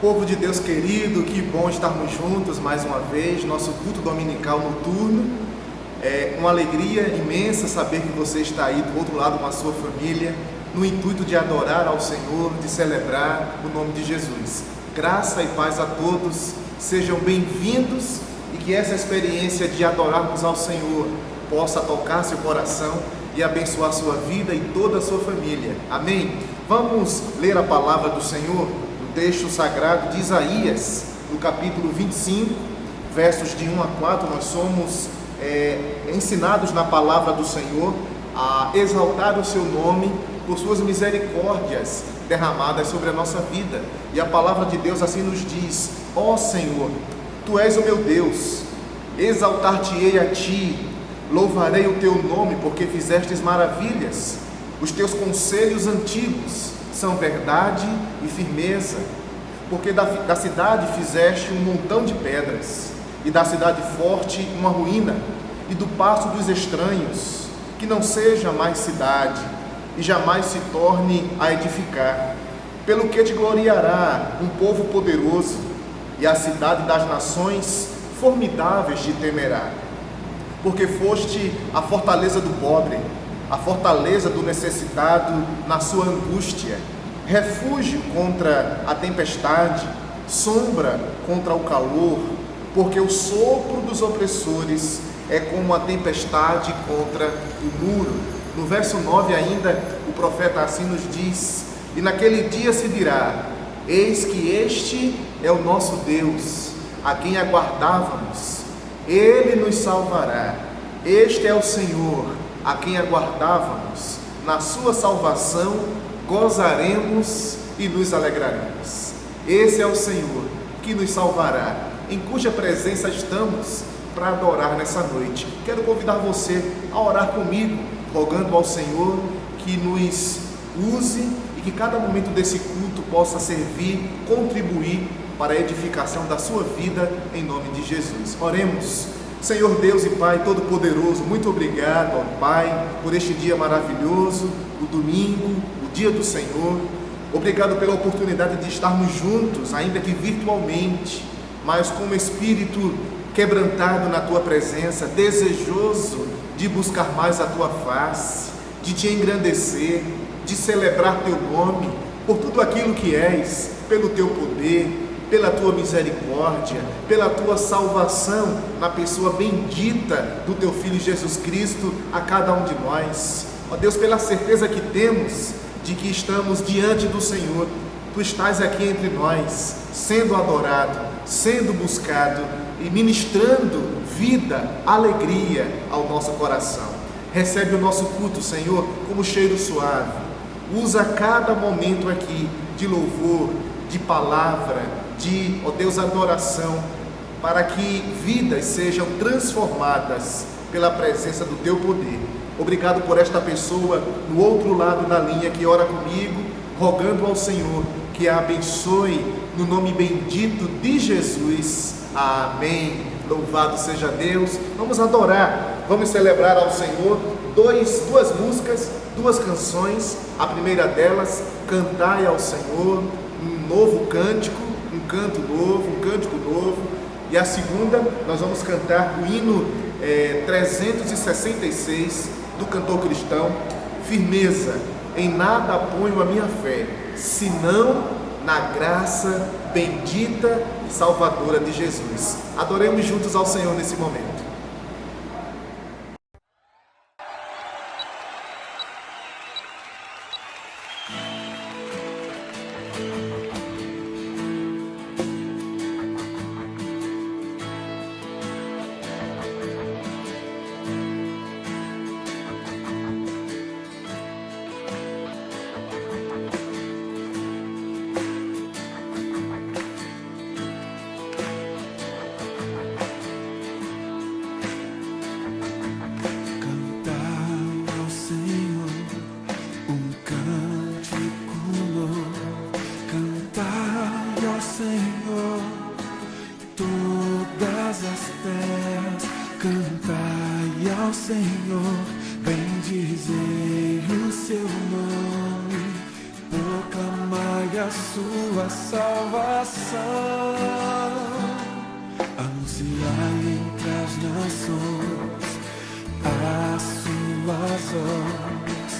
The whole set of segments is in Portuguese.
Povo de Deus querido, que bom estarmos juntos mais uma vez, nosso culto dominical noturno. É uma alegria imensa saber que você está aí do outro lado com a sua família, no intuito de adorar ao Senhor, de celebrar o nome de Jesus. Graça e paz a todos, sejam bem-vindos e que essa experiência de adorarmos ao Senhor possa tocar seu coração e abençoar sua vida e toda a sua família. Amém? Vamos ler a palavra do Senhor no texto sagrado de Isaías, no capítulo 25, versos de 1 a 4. Nós somos ensinados na palavra do Senhor a exaltar o seu nome por suas misericórdias derramadas sobre a nossa vida. E a palavra de Deus assim nos diz: ó Senhor, Tu és o meu Deus, exaltar-te-ei a Ti, louvarei o Teu nome, porque fizestes maravilhas. Os Teus conselhos antigos são verdade e firmeza, porque da cidade fizeste um montão de pedras, e da cidade forte uma ruína, e do passo dos estranhos, que não seja mais cidade, e jamais se torne a edificar. Pelo que te gloriará um povo poderoso, e a cidade das nações formidáveis te temerá. Porque foste a fortaleza do pobre, a fortaleza do necessitado na sua angústia, refúgio contra a tempestade, sombra contra o calor, porque o sopro dos opressores é como a tempestade contra o muro. No verso 9 ainda, o profeta assim nos diz: e naquele dia se dirá: eis que este é o nosso Deus, a quem aguardávamos, Ele nos salvará. Este é o Senhor, a quem aguardávamos, na sua salvação gozaremos e nos alegraremos. Esse é o Senhor que nos salvará, em cuja presença estamos para adorar nessa noite. Quero convidar você a orar comigo, rogando ao Senhor que nos use e que cada momento desse culto possa servir, contribuir para a edificação da sua vida, em nome de Jesus. Oremos. Senhor Deus e Pai Todo-Poderoso, muito obrigado, ó Pai, por este dia maravilhoso, o domingo, o dia do Senhor. Obrigado pela oportunidade de estarmos juntos, ainda que virtualmente, mas com o espírito quebrantado na Tua presença, desejoso de buscar mais a Tua face, de Te engrandecer, de celebrar Teu nome, por tudo aquilo que és, pelo Teu poder, pela Tua misericórdia, pela Tua salvação na pessoa bendita do Teu Filho Jesus Cristo a cada um de nós. Ó Deus, pela certeza que temos de que estamos diante do Senhor, Tu estás aqui entre nós, sendo adorado, sendo buscado e ministrando vida, alegria ao nosso coração. Recebe o nosso culto, Senhor, como cheiro suave. Usa cada momento aqui de louvor, de palavra, de, ó Deus, adoração, para que vidas sejam transformadas pela presença do Teu poder. Obrigado por esta pessoa no outro lado da linha que ora comigo, rogando ao Senhor que a abençoe no nome bendito de Jesus. Amém. Louvado seja Deus. Vamos adorar, vamos celebrar ao Senhor duas músicas, duas canções. A primeira delas, Cantai ao Senhor, um novo cântico, um canto novo, um cântico novo. E a segunda, nós vamos cantar o hino 366 do cantor cristão, Firmeza. Em nada ponho a minha fé, senão na graça bendita e salvadora de Jesus. Adoremos juntos ao Senhor nesse momento. Senhor, bendizei o seu nome, proclamai a sua salvação, anunciar entre as nações as suas obras,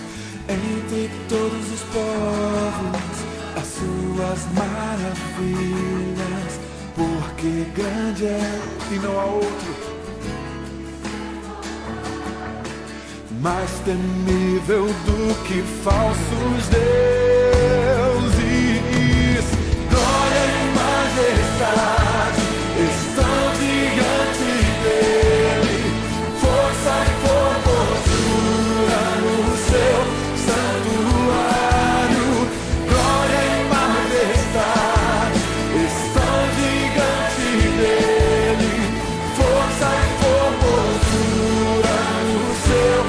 entre todos os povos as suas maravilhas, porque grande é e não há outro, mais temível do que falsos deuses. Glória e majestade estão diante dele, força e formosura no seu santuário. Glória e majestade estão diante dele, força e formosura no seu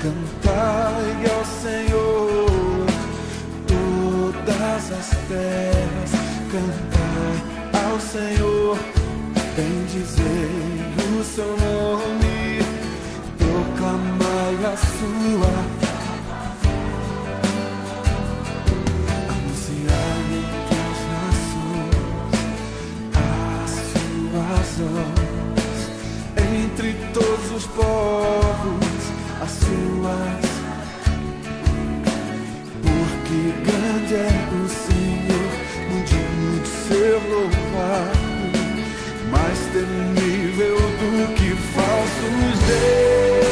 cantai ao Senhor todas as terras, cantai ao Senhor, bendizei o seu nome, proclamai a sua, anunciai entre as nações as suas obras, entre todos os povos as suas, porque grande é o Senhor, digno de ser louvado, mais temível do que falsos deuses.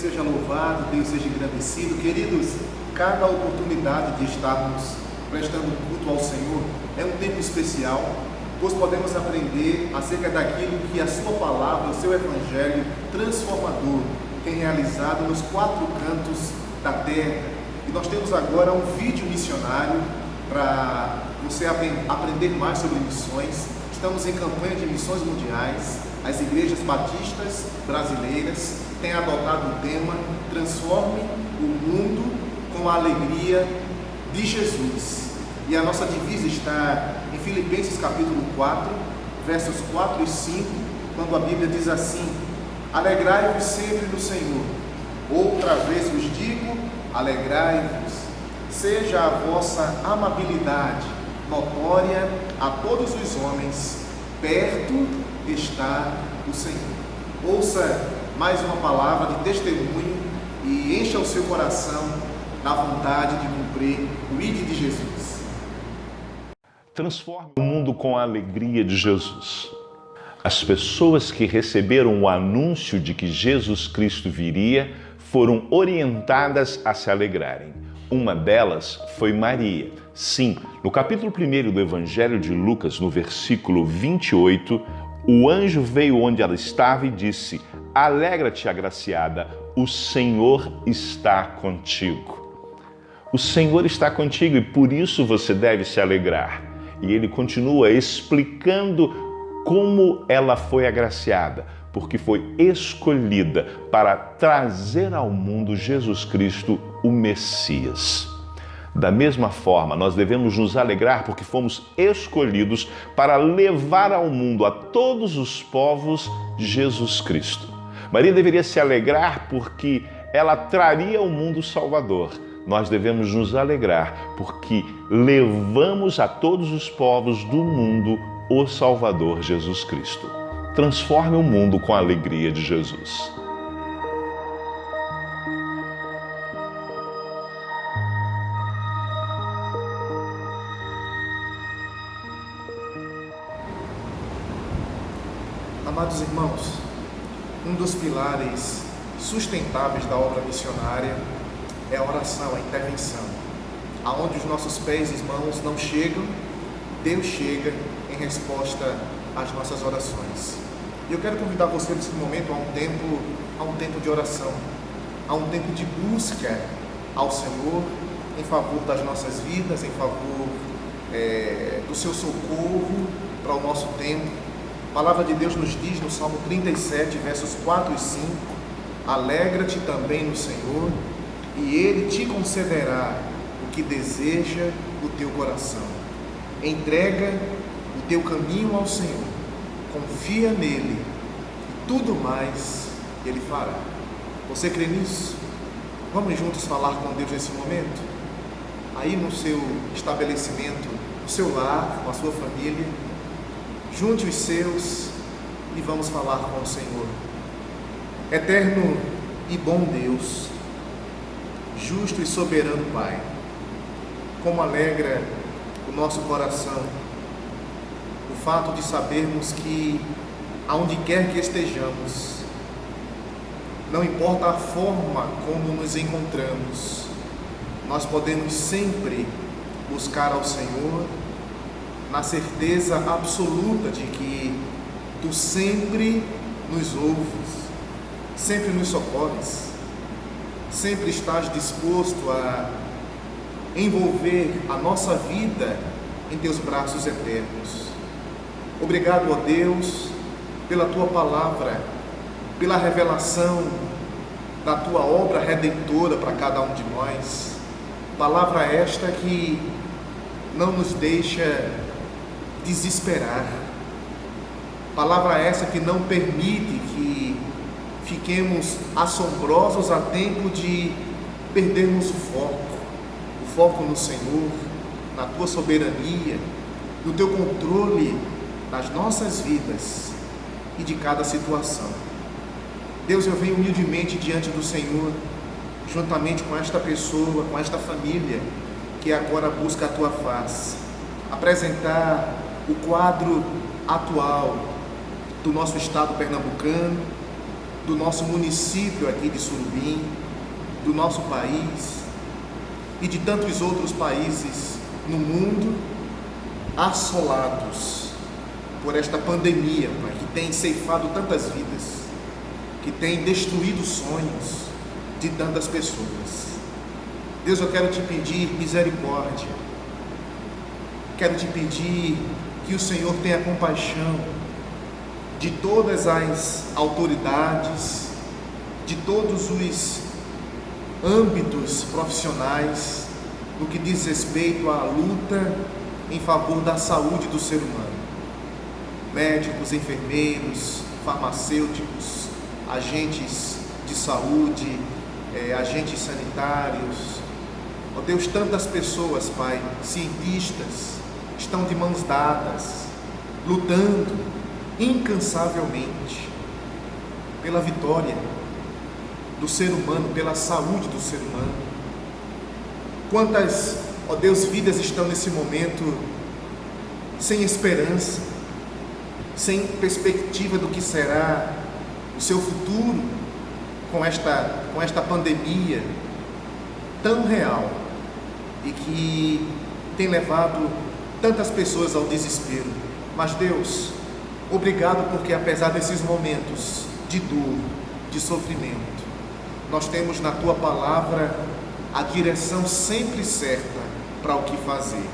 seja louvado, Deus seja engrandecido. Queridos, cada oportunidade de estarmos prestando culto ao Senhor é um tempo especial, pois podemos aprender acerca daquilo que a sua palavra, o seu evangelho transformador tem realizado nos 4 cantos da terra. E nós temos agora um vídeo missionário para você aprender mais sobre missões. Estamos em campanha de missões mundiais. As igrejas batistas brasileiras têm adotado o tema Transforme o Mundo com a Alegria de Jesus. E a nossa divisa está em Filipenses capítulo 4, versos 4 e 5, quando a Bíblia diz assim: alegrai-vos sempre no Senhor. Outra vez vos digo, alegrai-vos. Seja a vossa amabilidade notória a todos os homens, perto está o Senhor. Ouça mais uma palavra de testemunho e encha o seu coração da vontade de cumprir o ID de Jesus. Transforme o mundo com a alegria de Jesus. As pessoas que receberam o anúncio de que Jesus Cristo viria foram orientadas a se alegrarem. Uma delas foi Maria. Sim, no capítulo 1 do Evangelho de Lucas, no versículo 28, o anjo veio onde ela estava e disse: alegra-te, agraciada, o Senhor está contigo. O Senhor está contigo e por isso você deve se alegrar. E ele continua explicando como ela foi agraciada, porque foi escolhida para trazer ao mundo Jesus Cristo, o Messias. Da mesma forma, nós devemos nos alegrar porque fomos escolhidos para levar ao mundo, a todos os povos, Jesus Cristo. Maria deveria se alegrar porque ela traria ao mundo o Salvador. Nós devemos nos alegrar porque levamos a todos os povos do mundo o Salvador Jesus Cristo. Transforme o mundo com a alegria de Jesus. Amados irmãos, um dos pilares sustentáveis da obra missionária é a oração, a intervenção. Aonde os nossos pés e mãos não chegam, Deus chega em resposta às nossas orações. E eu quero convidar você nesse momento a um tempo de oração, a um tempo de busca ao Senhor em favor das nossas vidas, em favor do seu socorro para o nosso tempo. A palavra de Deus nos diz no Salmo 37, versos 4 e 5, alegra-te também no Senhor, e Ele te concederá o que deseja o teu coração. Entrega o teu caminho ao Senhor, confia nele, e tudo mais Ele fará. Você crê nisso? Vamos juntos falar com Deus nesse momento? Aí no seu estabelecimento, no seu lar, com a sua família, junte os seus e vamos falar com o Senhor. Eterno e bom Deus, justo e soberano Pai, como alegra o nosso coração o fato de sabermos que, aonde quer que estejamos, não importa a forma como nos encontramos, nós podemos sempre buscar ao Senhor na certeza absoluta de que Tu sempre nos ouves, sempre nos socorres, sempre estás disposto a envolver a nossa vida em Teus braços eternos. Obrigado, ó Deus, pela Tua palavra, pela revelação da Tua obra redentora para cada um de nós. Palavra esta que não nos deixa desesperar. Palavra essa que não permite que fiquemos assombrosos a tempo de perdermos o foco no Senhor, na Tua soberania, no Teu controle das nossas vidas e de cada situação. Deus, eu venho humildemente diante do Senhor, juntamente com esta pessoa, com esta família, que agora busca a Tua face, apresentar o quadro atual do nosso estado pernambucano, do nosso município aqui de Surubim, do nosso país e de tantos outros países no mundo assolados por esta pandemia, Pai, que tem ceifado tantas vidas, que tem destruído sonhos de tantas pessoas. Deus, eu quero te pedir misericórdia, quero te pedir que o Senhor tenha compaixão de todas as autoridades, de todos os âmbitos profissionais no que diz respeito à luta em favor da saúde do ser humano. Médicos, enfermeiros, farmacêuticos, agentes de saúde, agentes sanitários. Ó Deus, tantas pessoas, Pai, cientistas, estão de mãos dadas, lutando incansavelmente pela vitória do ser humano, pela saúde do ser humano. Quantas, ó Deus, vidas estão nesse momento sem esperança, sem perspectiva do que será o seu futuro com esta pandemia tão real e que tem levado tantas pessoas ao desespero. Mas Deus, obrigado, porque apesar desses momentos de dor, de sofrimento, nós temos na Tua Palavra a direção sempre certa para o que fazer.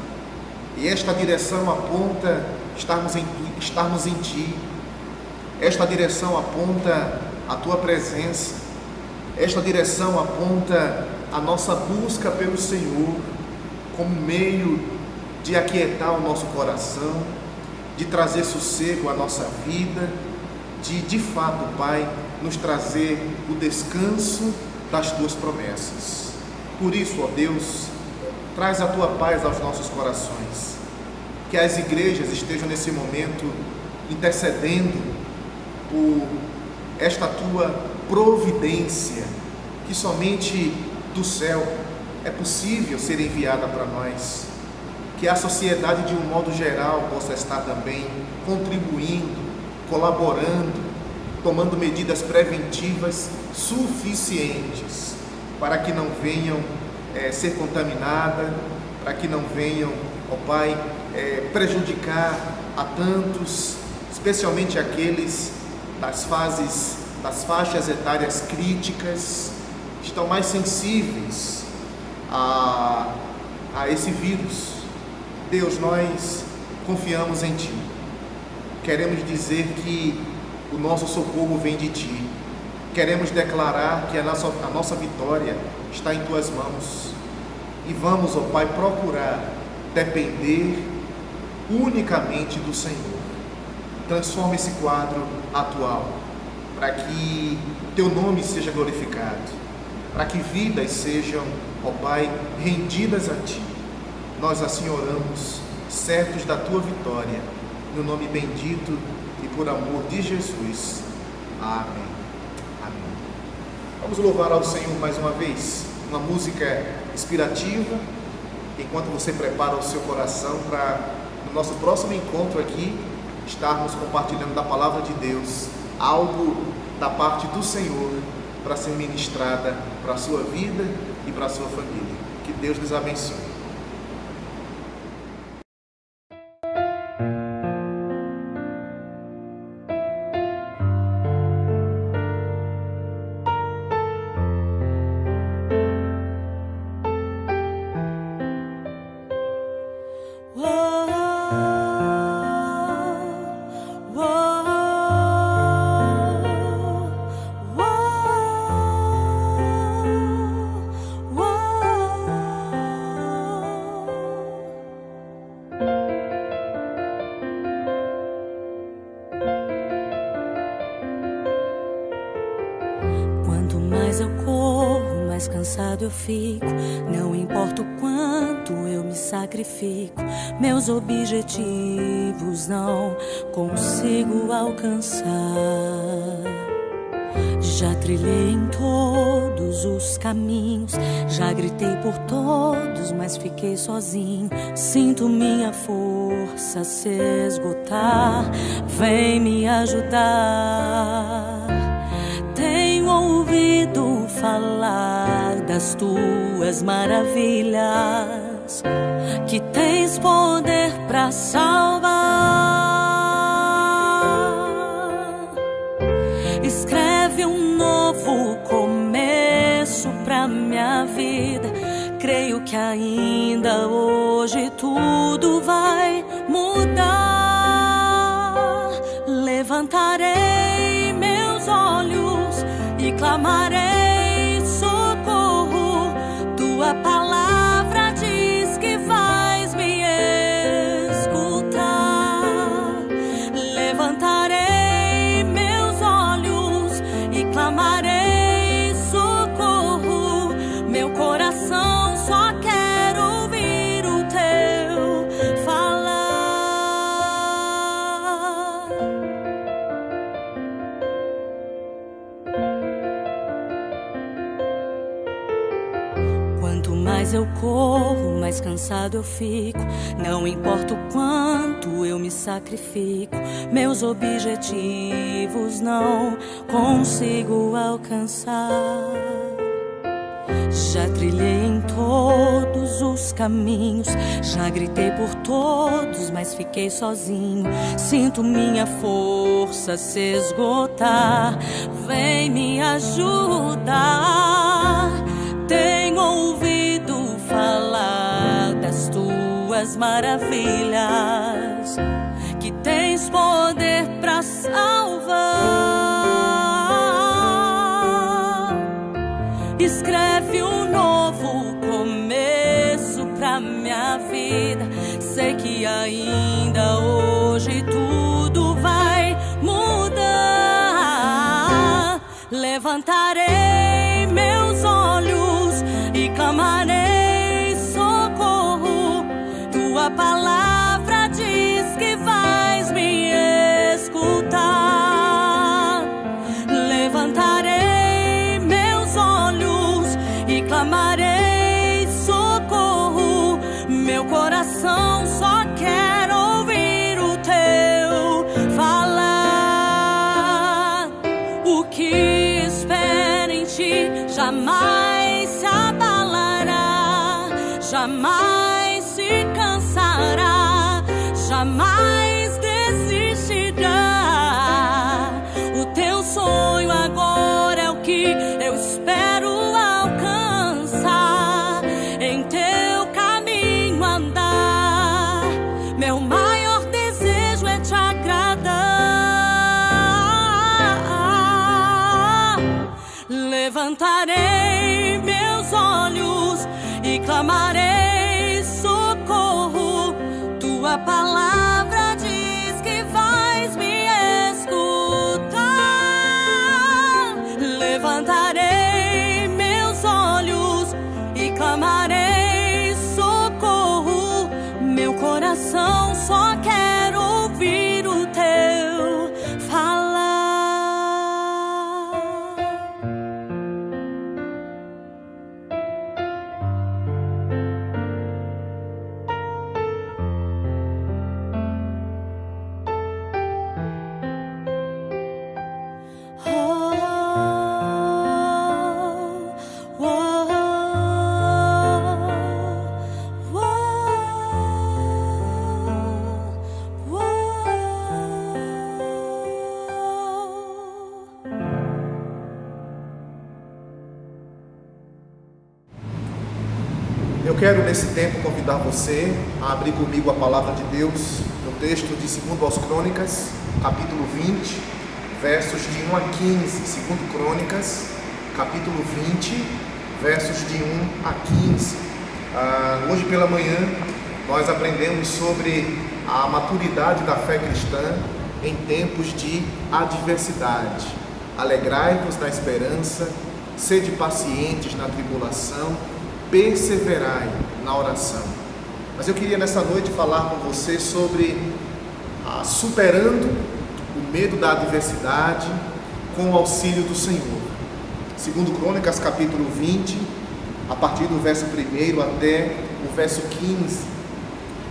E esta direção aponta estarmos em Ti. Esta direção aponta a Tua presença. Esta direção aponta a nossa busca pelo Senhor como meio de aquietar o nosso coração, de trazer sossego à nossa vida, de fato, Pai, nos trazer o descanso das Tuas promessas. Por isso, ó Deus, traz a Tua paz aos nossos corações, que as igrejas estejam nesse momento intercedendo por esta Tua providência, que somente do céu é possível ser enviada para nós, que a sociedade de um modo geral possa estar também contribuindo, colaborando, tomando medidas preventivas suficientes para que não venham ser contaminadas, para que não venham, ó Pai, prejudicar a tantos, especialmente aqueles das faixas etárias críticas, que estão mais sensíveis a esse vírus. Deus, nós confiamos em Ti. Queremos dizer que o nosso socorro vem de Ti. Queremos declarar que a nossa vitória está em Tuas mãos. E vamos, ó Pai, procurar depender unicamente do Senhor. Transforma esse quadro atual, para que Teu nome seja glorificado, para que vidas sejam, ó Pai, rendidas a Ti. Nós assim oramos, certos da Tua vitória, no nome bendito e por amor de Jesus. Amém. Amém. Vamos louvar ao Senhor mais uma vez, uma música inspirativa, enquanto você prepara o seu coração para, no nosso próximo encontro aqui, estarmos compartilhando da Palavra de Deus, algo da parte do Senhor para ser ministrada para a sua vida e para a sua família. Que Deus nos abençoe. Quanto mais eu corro, mais cansado eu fico. Não importa o quanto eu me sacrifico, meus objetivos não consigo alcançar. Já trilhei em todos os caminhos, já gritei por todos, mas fiquei sozinho. Sinto minha força se esgotar, vem me ajudar. das tuas maravilhas, que tens poder para salvar. Escreve um novo começo pra minha vida. Creio que ainda hoje tudo vai mudar. Levantarei meus olhos e clamarei socorro. Tua palavra diz que vais me escutar. Levantarei meus olhos e clamarei socorro. Meu coração só quer ouvir o teu falar. Quanto mais eu corro, mais cansado eu fico. Não importa o quanto eu me sacrifico, meus objetivos não consigo alcançar. Já trilhei em todos os caminhos, já gritei por todos, mas fiquei sozinho. Sinto minha força se esgotar, vem me ajudar. Tenho ouvido falar das tuas maravilhas, que tens poder para salvar. Escreve um novo começo pra minha vida. Sei que ainda hoje tudo vai mudar. Levantarei meus olhos e clamarei socorro. Tua palavra diz que vais me escutar. Levantarei meus olhos e clamarei socorro. Meu coração só quer ouvir o teu falar. O que espera em ti jamais se abalará, jamais se cansará, jamais desistirá. O teu sonho agora é o que eu espero alcançar. Em teu caminho andar, meu maior desejo é te agradar. Levantarei meus olhos e clamarei socorro. Tua palavra diz que vais me escutar. Levantarei meus olhos e clamarei socorro. Meu coração só quer ouvir o teu falar. Eu quero nesse tempo convidar você a abrir comigo a palavra de Deus no texto de 2 aos Crônicas, capítulo 20, versos de 1 a 15. 2 Crônicas, capítulo 20, versos de 1 a 15. Hoje pela manhã nós aprendemos sobre a maturidade da fé cristã em tempos de adversidade. Alegrai-vos na esperança, sede pacientes na tribulação, perseverai na oração. Mas eu queria nessa noite falar com você sobre superando o medo da adversidade com o auxílio do Senhor. 2 Crônicas capítulo 20, a partir do verso 1 até o verso 15.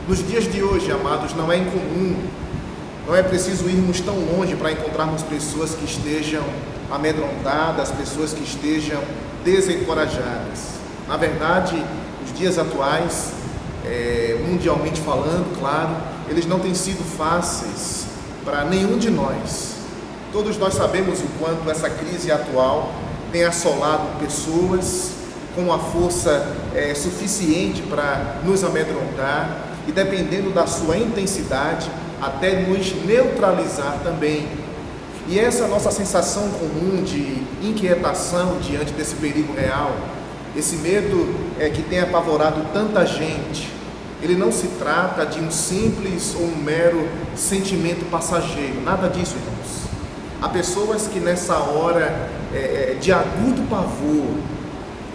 Nos dias de hoje, amados, não é incomum, não é preciso irmos tão longe para encontrarmos pessoas que estejam amedrontadas, pessoas que estejam desencorajadas. Na verdade, os dias atuais, mundialmente falando, claro, eles não têm sido fáceis para nenhum de nós. Todos nós sabemos o quanto essa crise atual tem assolado pessoas com uma força suficiente para nos amedrontar e, dependendo da sua intensidade, até nos neutralizar também. E essa nossa sensação comum de inquietação diante desse perigo real, esse medo que tem apavorado tanta gente, ele não se trata de um simples ou um mero sentimento passageiro, nada disso, irmãos. Há pessoas que nessa hora de agudo pavor,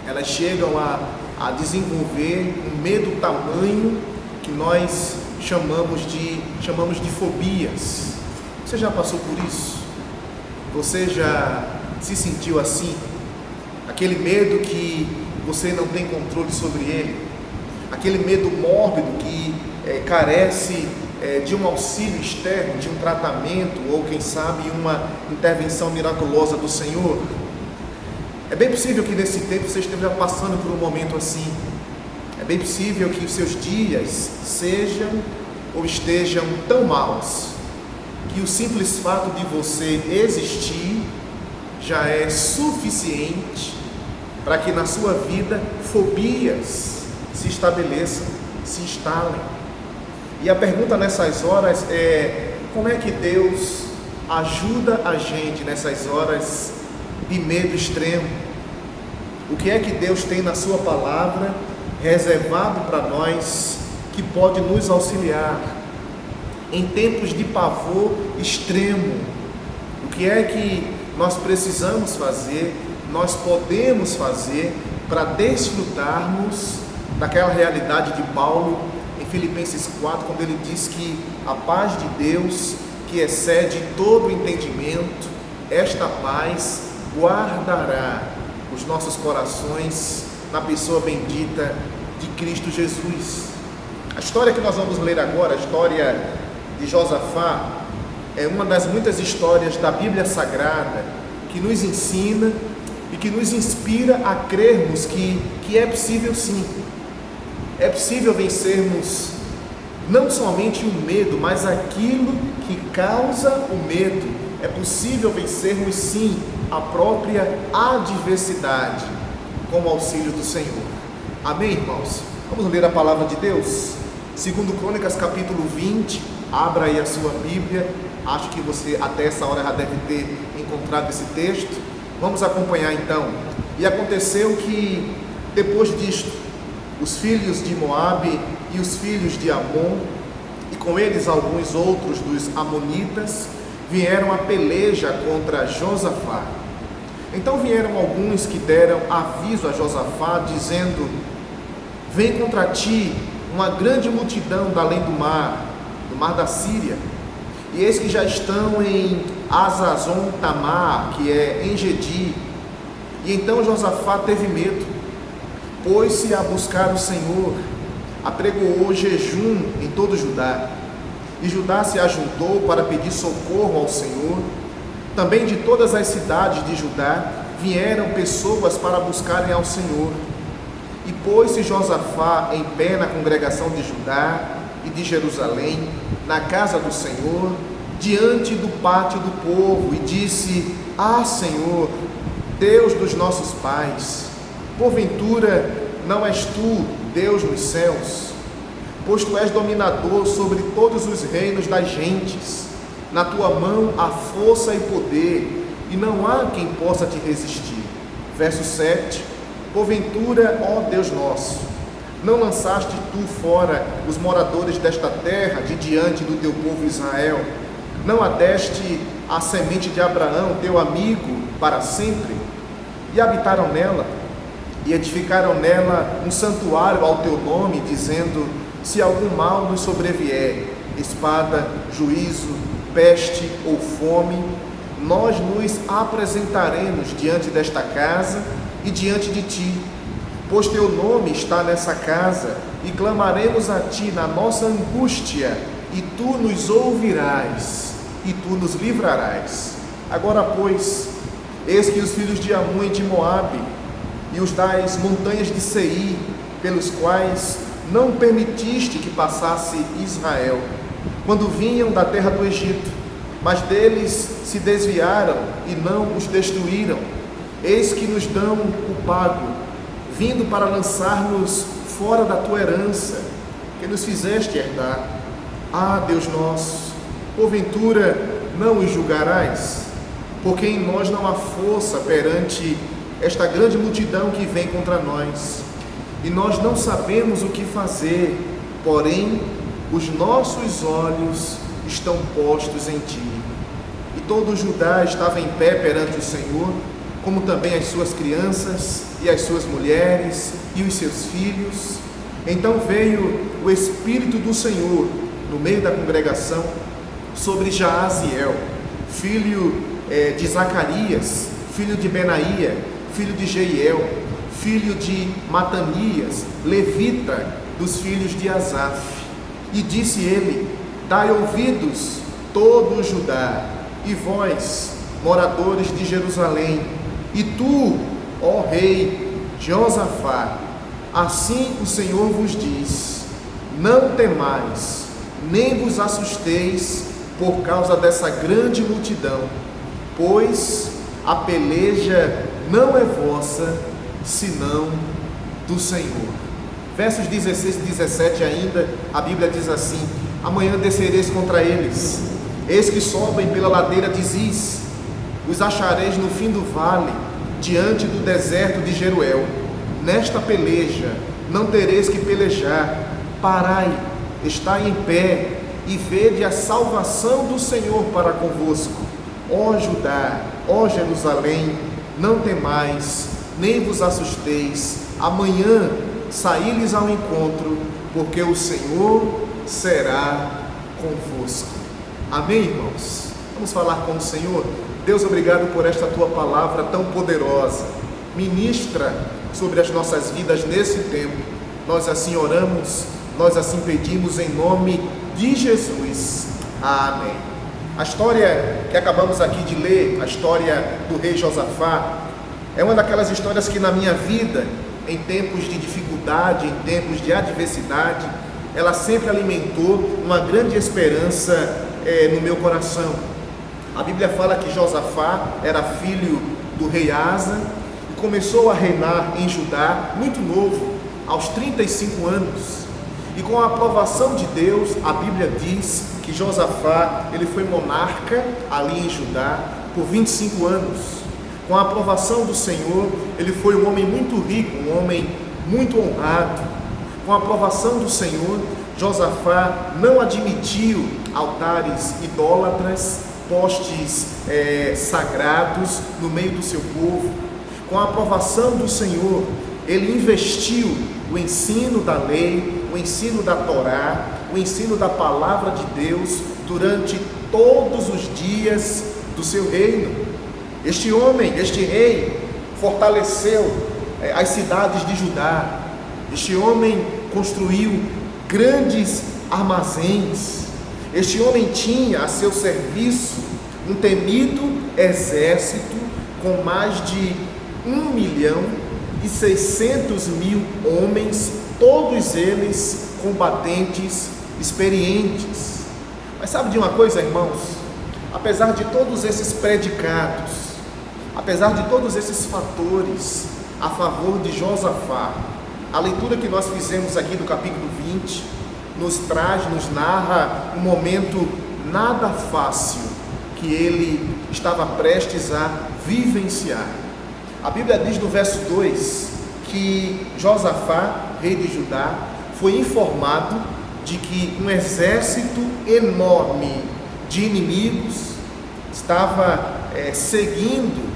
elas chegam a desenvolver um medo tamanho que nós chamamos de fobias. Você já passou por isso? Você já se sentiu assim? Aquele medo que você não tem controle sobre ele? Aquele medo mórbido que carece de um auxílio externo, de um tratamento ou, quem sabe, uma intervenção miraculosa do Senhor? É bem possível que nesse tempo você esteja passando por um momento assim. É bem possível que os seus dias sejam ou estejam tão maus que o simples fato de você existir já é suficiente para que na sua vida fobias se estabeleçam, se instalem. E a pergunta nessas horas é: como é que Deus ajuda a gente nessas horas de medo extremo? O que é que Deus tem na sua palavra reservado para nós que pode nos auxiliar em tempos de pavor extremo? O que é que nós precisamos fazer, nós podemos fazer para desfrutarmos daquela realidade de Paulo em Filipenses 4, quando ele diz que a paz de Deus, que excede todo o entendimento, esta paz guardará os nossos corações na pessoa bendita de Cristo Jesus. A história que nós vamos ler agora, a história de Josafá, é uma das muitas histórias da Bíblia Sagrada que nos ensina e que nos inspira a crermos que é possível sim. É possível vencermos não somente o medo, mas aquilo que causa o medo. É possível vencermos sim a própria adversidade com o auxílio do Senhor. Amém, irmãos? Vamos ler a palavra de Deus? Segundo Crônicas, capítulo 20. Abra aí a sua Bíblia. Acho que você até essa hora já deve ter encontrado esse texto. Vamos acompanhar então. E aconteceu que, depois disto, os filhos de Moabe e os filhos de Amon, e com eles alguns outros dos amonitas, vieram a peleja contra Josafá. Então vieram alguns que deram aviso a Josafá, dizendo: vem contra ti uma grande multidão da além do mar da Síria, e eis que já estão em Hazazon Tamar, que é em Gedi. E então Josafá teve medo, pôs-se a buscar o Senhor, apregoou jejum em todo Judá, e Judá se ajuntou para pedir socorro ao Senhor. Também de todas as cidades de Judá vieram pessoas para buscarem ao Senhor. E pôs-se Josafá em pé na congregação de Judá e de Jerusalém, na casa do Senhor, diante do pátio do povo, e disse: ah, Senhor, Deus dos nossos pais, porventura não és tu Deus nos céus? Pois tu és dominador sobre todos os reinos das gentes, na tua mão há força e poder, e não há quem possa te resistir. Verso 7. Porventura, ó Deus nosso, não lançaste tu fora os moradores desta terra de diante do teu povo Israel? Não adeste a semente de Abraão, teu amigo, para sempre? E habitaram nela, e edificaram nela um santuário ao teu nome, dizendo: se algum mal nos sobrevier, espada, juízo, peste ou fome, nós nos apresentaremos diante desta casa e diante de ti, pois teu nome está nessa casa, e clamaremos a ti na nossa angústia, e tu nos ouvirás, e tu nos livrarás. Agora, pois, eis que os filhos de Amon e de Moabe e os das montanhas de Seir, pelos quais não permitiste que passasse Israel, quando vinham da terra do Egito, mas deles se desviaram e não os destruíram. Eis que nos dão o pago, vindo para lançar-nos fora da tua herança, que nos fizeste herdar. Ah, Deus nosso, porventura não os julgarás? Porque em nós não há força perante esta grande multidão que vem contra nós, e nós não sabemos o que fazer, porém os nossos olhos estão postos em ti. E todo Judá estava em pé perante o Senhor, como também as suas crianças, e as suas mulheres, e os seus filhos. Então veio o Espírito do Senhor, no meio da congregação, sobre Jaaziel, filho de Zacarias, filho de Benaía, filho de Jeiel, filho de Matanias, levita dos filhos de Asaf. E disse ele: dai ouvidos, todo o Judá, e vós, moradores de Jerusalém, e tu, ó rei Josafá, assim o Senhor vos diz: não temais, nem vos assusteis por causa dessa grande multidão, pois a peleja não é vossa, senão do Senhor. Versos 16 e 17 ainda, a Bíblia diz assim: amanhã descereis contra eles, eis que sobem pela ladeira de Ziz, os achareis no fim do vale, diante do deserto de Jeruel. Nesta peleja não tereis que pelejar, parai, estai em pé, e vede a salvação do Senhor para convosco. Ó Judá, ó Jerusalém, não temais, nem vos assusteis, amanhã saí-lhes ao encontro, porque o Senhor será convosco. Amém, irmãos? Vamos falar com o Senhor. Deus, obrigado por esta tua palavra tão poderosa. Ministra sobre as nossas vidas nesse tempo. Nós assim oramos, nós assim pedimos em nome de Jesus. Amém. A história que acabamos aqui de ler, a história do rei Josafá, é uma daquelas histórias que na minha vida, em tempos de dificuldade, em tempos de adversidade, ela sempre alimentou uma grande esperança no meu coração. A Bíblia fala que Josafá era filho do rei Asa e começou a reinar em Judá muito novo, aos 35 anos. E com a aprovação de Deus, a Bíblia diz que Josafá, ele foi monarca ali em Judá por 25 anos. Com a aprovação do Senhor, ele foi um homem muito rico, um homem muito honrado. Com a aprovação do Senhor, Josafá não admitiu altares idólatras, postes sagrados no meio do seu povo. Com a aprovação do Senhor, ele investiu o ensino da lei, o ensino da Torá, o ensino da palavra de Deus durante todos os dias do seu reino. Este homem, este rei, fortaleceu as cidades de Judá. Este homem construiu grandes armazéns. Este homem tinha a seu serviço um temido exército com mais de 1.600.000 homens, todos eles combatentes experientes. Mas sabe de uma coisa, irmãos? Apesar de todos esses predicados, apesar de todos esses fatores a favor de Josafá, a leitura que nós fizemos aqui do capítulo 20 nos narra um momento nada fácil que ele estava prestes a vivenciar. A Bíblia diz no verso 2 que Josafá, rei de Judá, foi informado de que um exército enorme de inimigos estava seguindo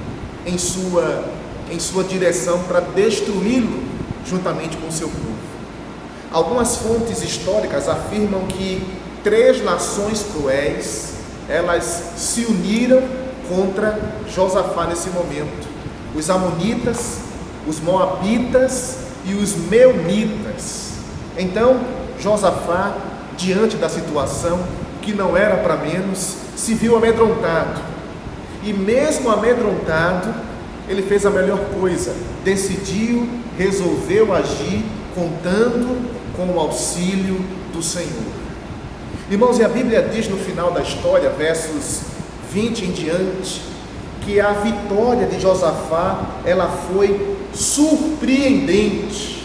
em sua direção para destruí-lo juntamente com o seu povo. Algumas fontes históricas afirmam que 3 nações cruéis, elas se uniram contra Josafá nesse momento: os amonitas, os moabitas e os meunitas. Então Josafá, diante da situação, que não era para menos, se viu amedrontado. E mesmo amedrontado, ele fez a melhor coisa, decidiu, resolveu agir, contando com o auxílio do Senhor. Irmãos, e a Bíblia diz no final da história, versos 20 em diante, que a vitória de Josafá, ela foi surpreendente.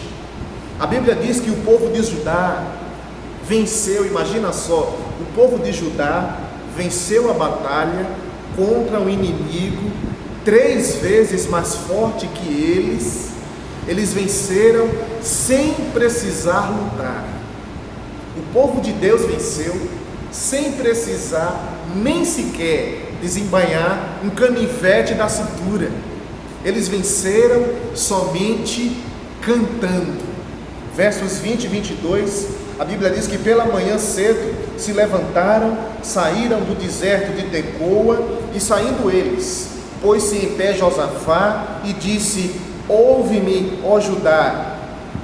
A Bíblia diz que o povo de Judá venceu, imagina só, o povo de Judá venceu a batalha contra um inimigo 3 vezes mais forte que eles. Eles venceram sem precisar lutar. O povo de Deus venceu sem precisar nem sequer desembainhar um canivete da cintura. Eles venceram somente cantando. Versos 20 e 22, a Bíblia diz que pela manhã cedo se levantaram, saíram do deserto de Tecoa, e saindo eles, pôs-se em pé Josafá e disse: ouve-me, ó Judá,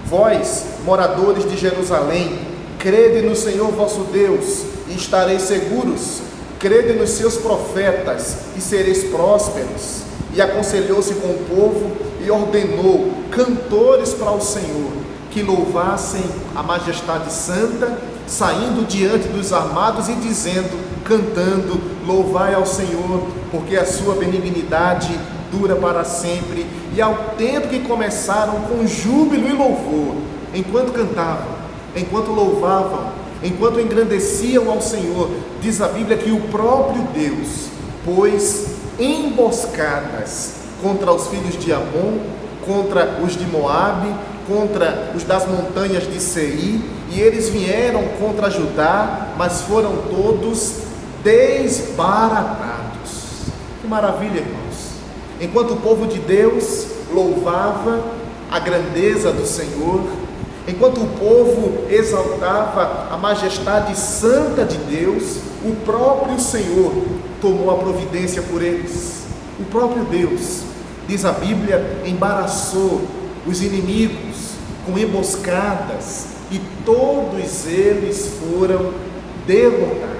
vós, moradores de Jerusalém, crede no Senhor vosso Deus e estareis seguros, crede nos seus profetas e sereis prósperos. E aconselhou-se com o povo e ordenou cantores para o Senhor, que louvassem a majestade santa, saindo diante dos armados e dizendo, cantando: louvai ao Senhor, porque a sua benignidade dura para sempre. E ao tempo que começaram com júbilo e louvor, enquanto cantavam, enquanto louvavam, enquanto engrandeciam ao Senhor, diz a Bíblia que o próprio Deus pôs emboscadas contra os filhos de Amon, contra os de Moabe, contra os das montanhas de Seir, e eles vieram contra Judá, mas foram todos desbaratados. Que maravilha, irmãos! Enquanto o povo de Deus louvava a grandeza do Senhor, enquanto o povo exaltava a majestade santa de Deus, o próprio Senhor tomou a providência por eles. O próprio Deus, diz a Bíblia, embaraçou os inimigos com emboscadas, e todos eles foram derrotados.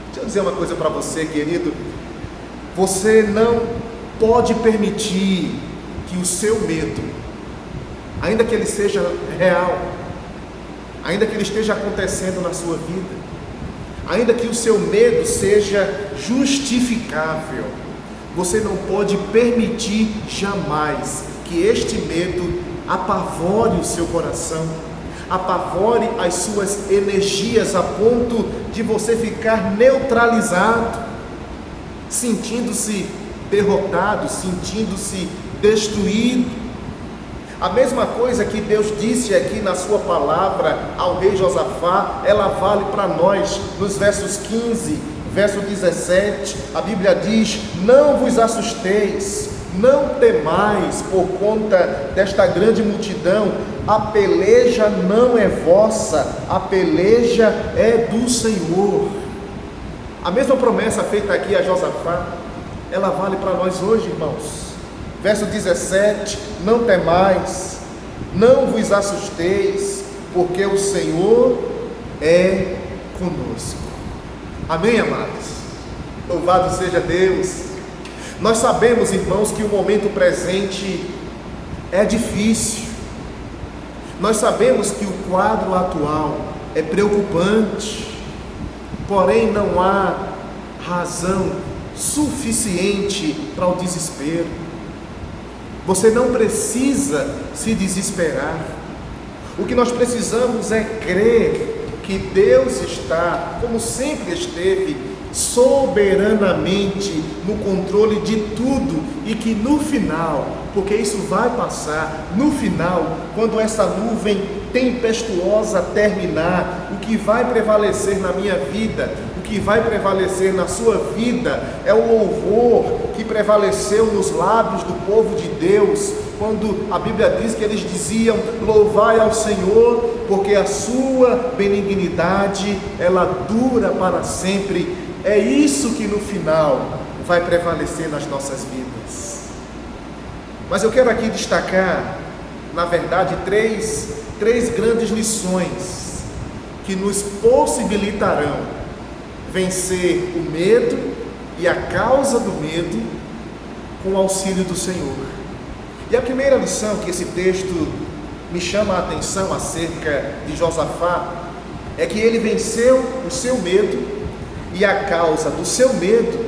Deixa eu dizer uma coisa para você, querido. Você não pode permitir que o seu medo, ainda que ele seja real, ainda que ele esteja acontecendo na sua vida, ainda que o seu medo seja justificável, você não pode permitir jamais que este medo apavore o seu coração, apavore as suas energias a ponto de você ficar neutralizado, sentindo-se derrotado, sentindo-se destruído. A mesma coisa que Deus disse aqui na sua palavra ao rei Josafá, ela vale para nós. Nos versos 15, verso 17, a Bíblia diz: não vos assusteis, não temais por conta desta grande multidão, a peleja não é vossa, a peleja é do Senhor. A mesma promessa feita aqui a Josafá, ela vale para nós hoje, irmãos. Verso 17, não temais, não vos assusteis, porque o Senhor é conosco. Amém, amados? Louvado seja Deus. Nós sabemos, irmãos, que o momento presente é difícil. Nós sabemos que o quadro atual é preocupante, porém não há razão suficiente para o desespero. Você não precisa se desesperar. O que nós precisamos é crer que Deus está, como sempre esteve, soberanamente no controle de tudo, e que no final, porque isso vai passar, no final, quando essa nuvem tempestuosa terminar, o que vai prevalecer na minha vida, o que vai prevalecer na sua vida, é o louvor que prevaleceu nos lábios do povo de Deus, quando a Bíblia diz que eles diziam: louvai ao Senhor, porque a sua benignidade, ela dura para sempre. É isso que no final vai prevalecer nas nossas vidas. Mas eu quero aqui destacar, na verdade, três grandes lições que nos possibilitarão vencer o medo e a causa do medo com o auxílio do Senhor. E a primeira lição que esse texto me chama a atenção acerca de Josafá é que ele venceu o seu medo, e a causa do seu medo,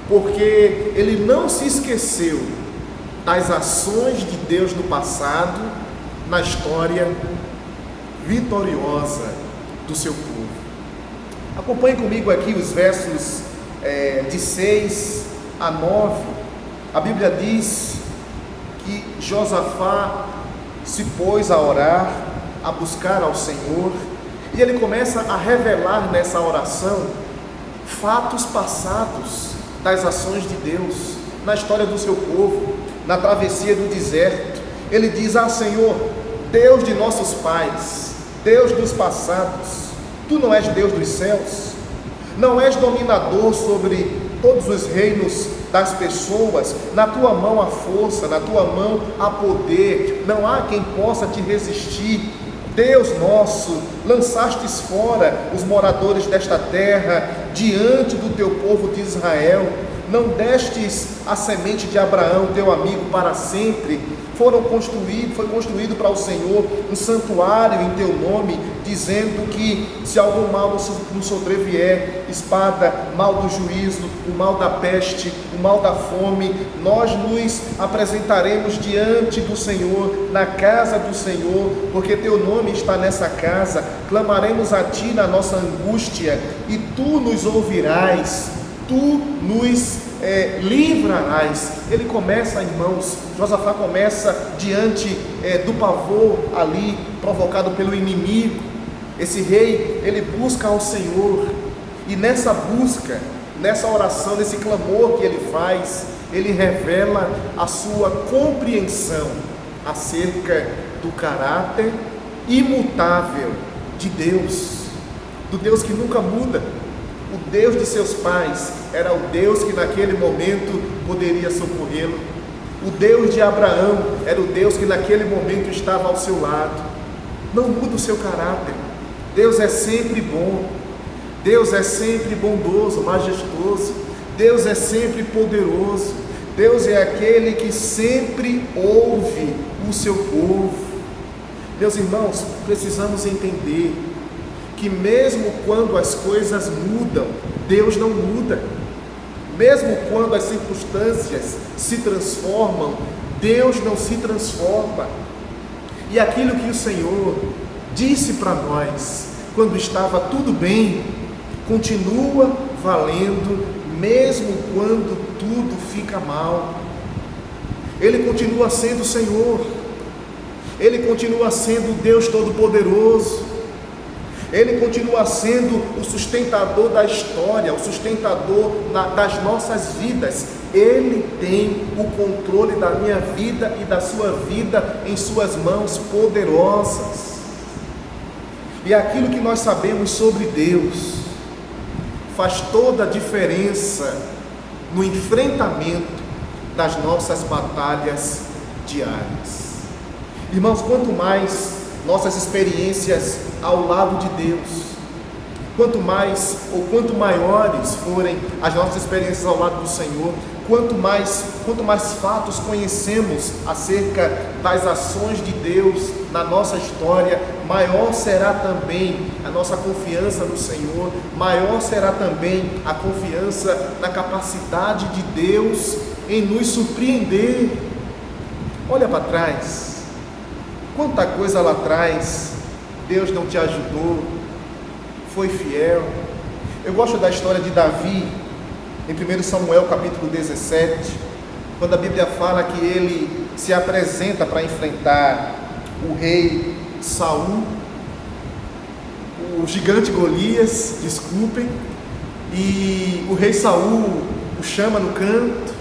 porque ele não se esqueceu das ações de Deus no passado, na história vitoriosa do seu povo. Acompanhe comigo aqui os versos de 6 a 9. A Bíblia diz que Josafá se pôs a orar, a buscar ao Senhor, e ele começa a revelar nessa oração fatos passados das ações de Deus na história do seu povo, na travessia do deserto. Ele diz: ah, Senhor, Deus de nossos pais, Deus dos passados, Tu não és Deus dos céus, não és dominador sobre todos os reinos das pessoas, na Tua mão há força, na Tua mão há poder, não há quem possa Te resistir. Deus nosso, lançastes fora os moradores desta terra, diante do Teu povo de Israel, não destes a semente de Abraão, Teu amigo, para sempre. Foi construído para o Senhor um santuário em Teu nome, dizendo que se algum mal nos sobrevier, espada, mal do juízo, o mal da peste, o mal da fome, nós nos apresentaremos diante do Senhor, na casa do Senhor, porque Teu nome está nessa casa. Clamaremos a Ti na nossa angústia, e Tu nos ouvirás, Tu nos livrarás. Ele começa, irmãos, Josafá começa diante do pavor ali provocado pelo inimigo. Esse rei, ele busca ao Senhor, e nessa busca, nessa oração, nesse clamor que ele faz, ele revela a sua compreensão acerca do caráter imutável de Deus, do Deus que nunca muda. O Deus de seus pais era o Deus que naquele momento poderia socorrê-lo. O Deus de Abraão era o Deus que naquele momento estava ao seu lado. Não muda o seu caráter. Deus é sempre bom. Deus é sempre bondoso, majestoso. Deus é sempre poderoso. Deus é aquele que sempre ouve o seu povo. Meus irmãos, precisamos entender que mesmo quando as coisas mudam, Deus não muda. Mesmo quando as circunstâncias se transformam, Deus não se transforma. E aquilo que o Senhor disse para nós quando estava tudo bem, continua valendo mesmo quando tudo fica mal. Ele continua sendo o Senhor. Ele continua sendo o Deus Todo-Poderoso. Ele continua sendo o sustentador da história, o sustentador das nossas vidas. Ele tem o controle da minha vida e da sua vida em suas mãos poderosas. E aquilo que nós sabemos sobre Deus faz toda a diferença no enfrentamento das nossas batalhas diárias. Irmãos, quanto mais nossas experiências ao lado de Deus, quanto mais ou quanto maiores forem as nossas experiências ao lado do Senhor, quanto mais fatos conhecemos acerca das ações de Deus na nossa história, maior será também a nossa confiança no Senhor, maior será também a confiança na capacidade de Deus em nos surpreender. Olha para trás, quanta coisa lá atrás Deus não te ajudou, foi fiel. Eu gosto da história de Davi, em 1 Samuel capítulo 17, quando a Bíblia fala que ele se apresenta para enfrentar o rei Saul, o gigante Golias, e o rei Saul o chama no canto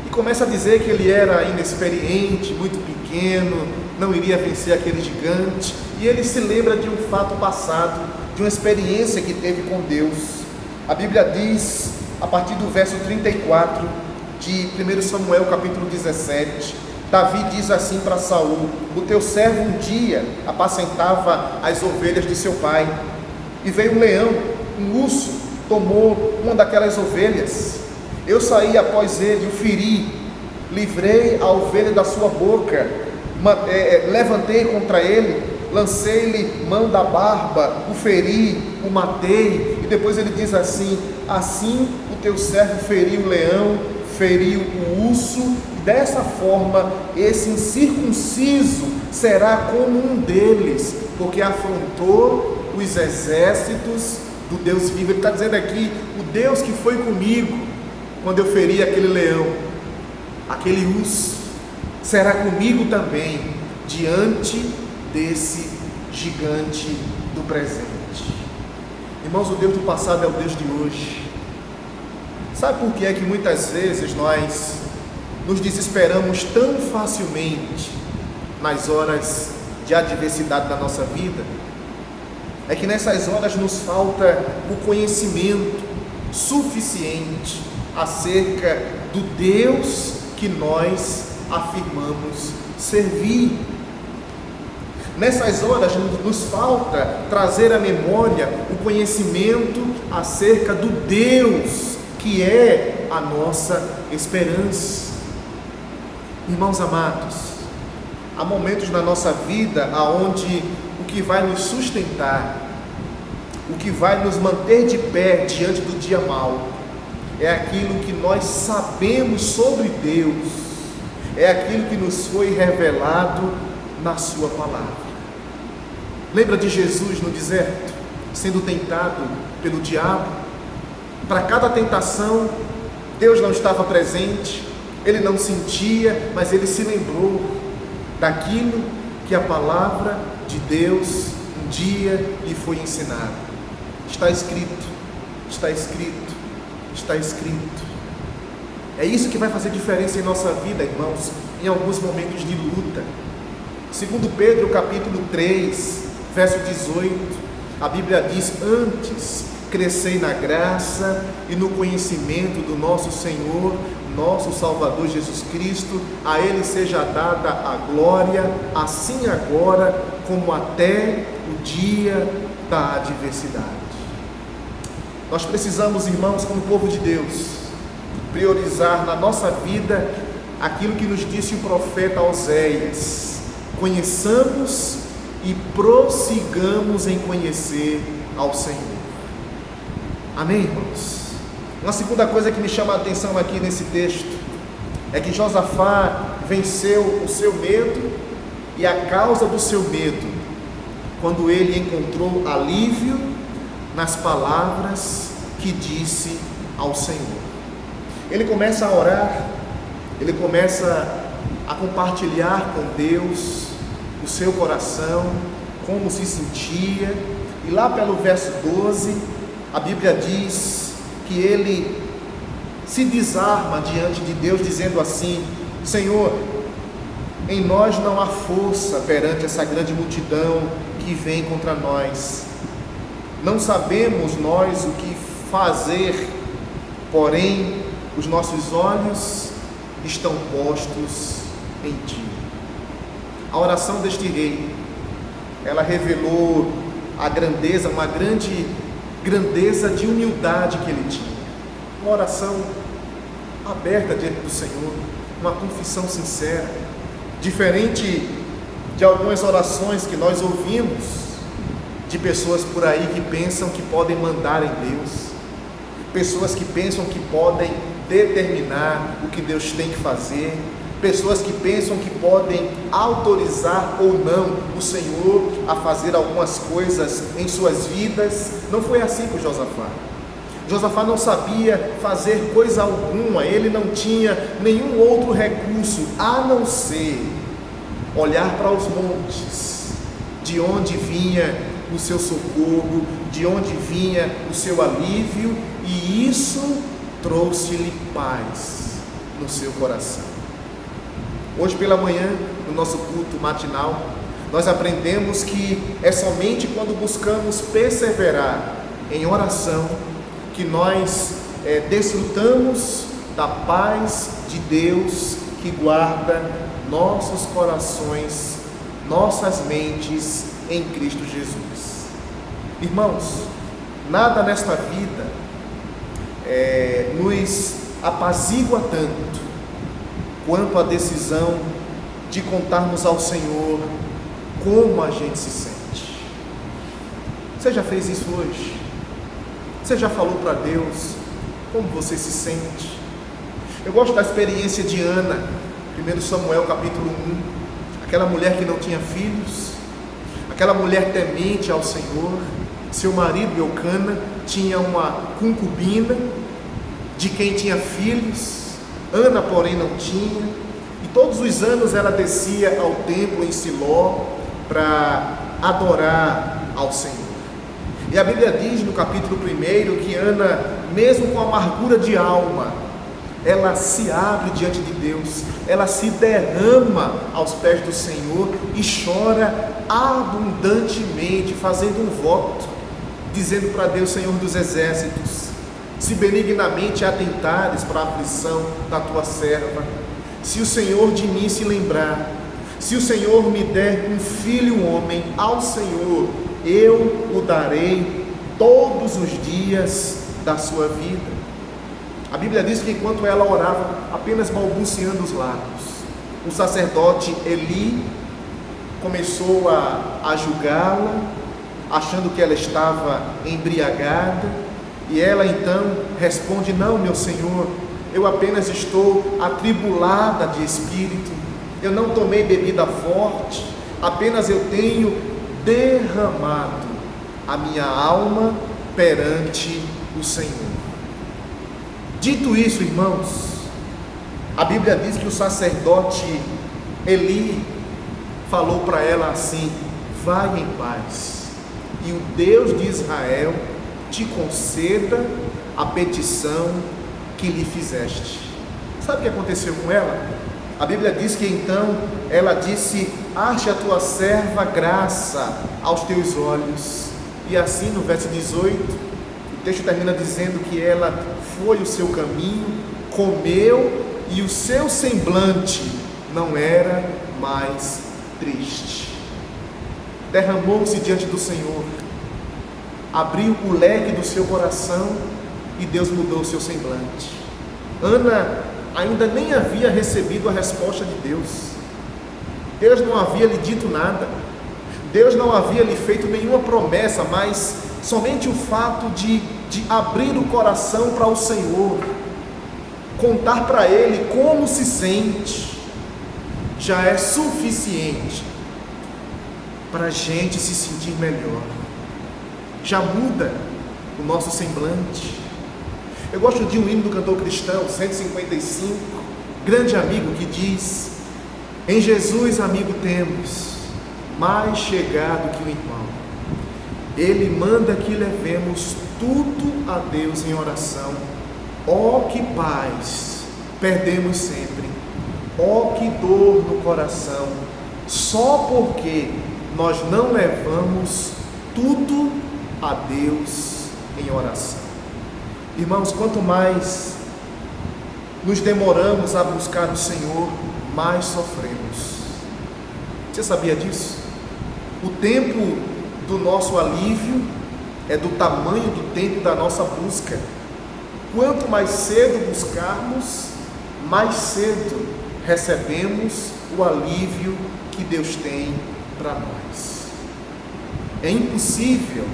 e começa a dizer que ele era inexperiente, muito pequeno, não iria vencer aquele gigante, e ele se lembra de um fato passado, de uma experiência que teve com Deus. A Bíblia diz, a partir do verso 34 de 1 Samuel capítulo 17, Davi diz assim para Saul: o teu servo um dia apacentava as ovelhas de seu pai, e veio um leão, um urso, tomou uma daquelas ovelhas. Eu saí após ele, o feri, livrei a ovelha da sua boca, levantei contra ele, lancei-lhe mão da barba, o feri, o matei. E depois ele diz assim: assim o teu servo feriu o leão, feriu o urso. Dessa forma, esse incircunciso será como um deles, porque afrontou os exércitos do Deus vivo. Ele está dizendo aqui: o Deus que foi comigo quando eu feri aquele leão, aquele urso, será comigo também diante desse gigante do presente. Irmãos, o Deus do passado é o Deus de hoje. Sabe por que é que muitas vezes nós nos desesperamos tão facilmente nas horas de adversidade da nossa vida? É que nessas horas nos falta o conhecimento suficiente acerca do Deus que nós afirmamos servir. Nessas horas nos falta trazer à memória o conhecimento acerca do Deus que é a nossa esperança. Irmãos amados, há momentos na nossa vida onde o que vai nos sustentar, o que vai nos manter de pé diante do dia mau, é aquilo que nós sabemos sobre Deus, é aquilo que nos foi revelado na sua palavra. Lembra de Jesus no deserto, sendo tentado pelo diabo? Para cada tentação, Deus não estava presente, ele não sentia, mas ele se lembrou daquilo que a palavra de Deus um dia lhe foi ensinada. Está escrito, está escrito, está escrito. É isso que vai fazer diferença em nossa vida, irmãos, em alguns momentos de luta. Segundo Pedro, capítulo 3, verso 18, a Bíblia diz: antes crescei na graça e no conhecimento do nosso Senhor, nosso Salvador Jesus Cristo, a Ele seja dada a glória, assim agora como até o dia da adversidade. Nós precisamos, irmãos, como povo de Deus, priorizar na nossa vida aquilo que nos disse o profeta Oséias: conheçamos e prossigamos em conhecer ao Senhor. Amém, irmãos? Uma segunda coisa que me chama a atenção aqui nesse texto é que Josafá venceu o seu medo e a causa do seu medo quando ele encontrou alívio nas palavras que disse ao Senhor. Ele começa a orar, ele começa a compartilhar com Deus o seu coração, como se sentia, e lá pelo verso 12, a Bíblia diz que ele se desarma diante de Deus, dizendo assim: Senhor, em nós não há força perante essa grande multidão que vem contra nós. Não sabemos nós o que fazer, porém os nossos olhos estão postos em Ti. A oração deste rei, ela revelou a grandeza, uma grande grandeza de humildade que ele tinha. Uma oração aberta diante do Senhor, uma confissão sincera, diferente de algumas orações que nós ouvimos de pessoas por aí que pensam que podem mandar em Deus, pessoas que pensam que podem determinar o que Deus tem que fazer, pessoas que pensam que podem autorizar ou não o Senhor a fazer algumas coisas em suas vidas. Não foi assim com Josafá. Josafá não sabia fazer coisa alguma, ele não tinha nenhum outro recurso a não ser olhar para os montes, de onde vinha o seu socorro, de onde vinha o seu alívio, e isso trouxe-lhe paz no seu coração. Hoje pela manhã, no nosso culto matinal, nós aprendemos que é somente quando buscamos perseverar em oração que nós desfrutamos da paz de Deus que guarda nossos corações, nossas mentes em Cristo Jesus. Irmãos, nada nesta vida nos apazigua tanto quanto à decisão de contarmos ao Senhor como a gente se sente. Você já fez isso hoje? Você já falou para Deus como você se sente? Eu gosto da experiência de Ana, 1 Samuel capítulo 1, aquela mulher que não tinha filhos, aquela mulher temente ao Senhor. Seu marido Eucana tinha uma concubina de quem tinha filhos, Ana porém não tinha, e todos os anos ela descia ao templo em Siló para adorar ao Senhor. E a Bíblia diz no capítulo 1 que Ana, mesmo com amargura de alma, ela se abre diante de Deus, ela se derrama aos pés do Senhor e chora abundantemente, fazendo um voto, dizendo para Deus: Senhor dos exércitos, se benignamente atentares para a aflição da tua serva, se o Senhor de mim se lembrar, se o Senhor me der um filho homem, ao Senhor eu o darei todos os dias da sua vida. A Bíblia diz que enquanto ela orava, apenas balbuciando os lábios, o sacerdote Eli começou a julgá-la, achando que ela estava embriagada, e ela então responde: não, meu Senhor, eu apenas estou atribulada de espírito, eu não tomei bebida forte, apenas eu tenho derramado a minha alma perante o Senhor. Dito isso, irmãos, a Bíblia diz que o sacerdote Eli falou para ela assim: vai em paz, e o Deus de Israel te conceda a petição que lhe fizeste. Sabe o que aconteceu com ela? A Bíblia diz que então ela disse: ache a tua serva graça aos teus olhos. E assim no verso 18, o texto termina dizendo que ela foi o seu caminho, comeu, e o seu semblante não era mais triste. Derramou-se diante do Senhor, abriu o leque do seu coração e Deus mudou o seu semblante. Ana ainda nem havia recebido a resposta de Deus. Deus não havia lhe dito nada, Deus não havia lhe feito nenhuma promessa, mas somente o fato de abrir o coração para o Senhor, contar para Ele como se sente, já é suficiente para a gente se sentir melhor, já muda o nosso semblante. Eu gosto de um hino do cantor cristão, 155, grande amigo, que diz: em Jesus amigo temos, mais chegado que o irmão, Ele manda que levemos tudo a Deus em oração. Ó que paz perdemos sempre, ó que dor no coração, só porque nós não levamos tudo a Deus em oração. Irmãos, quanto mais nos demoramos a buscar o Senhor, mais sofremos. Você sabia disso? O tempo do nosso alívio é do tamanho do tempo da nossa busca. Quanto mais cedo buscarmos, mais cedo recebemos o alívio que Deus tem para nós. É impossível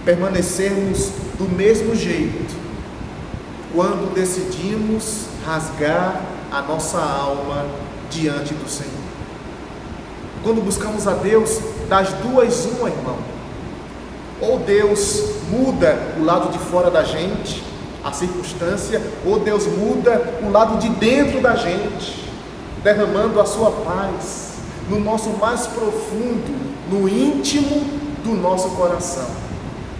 permanecermos do mesmo jeito quando decidimos rasgar a nossa alma diante do Senhor. Quando buscamos a Deus, das duas uma, irmão: ou Deus muda o lado de fora da gente, a circunstância, ou Deus muda o lado de dentro da gente, derramando a sua paz no nosso mais profundo, no íntimo do nosso coração.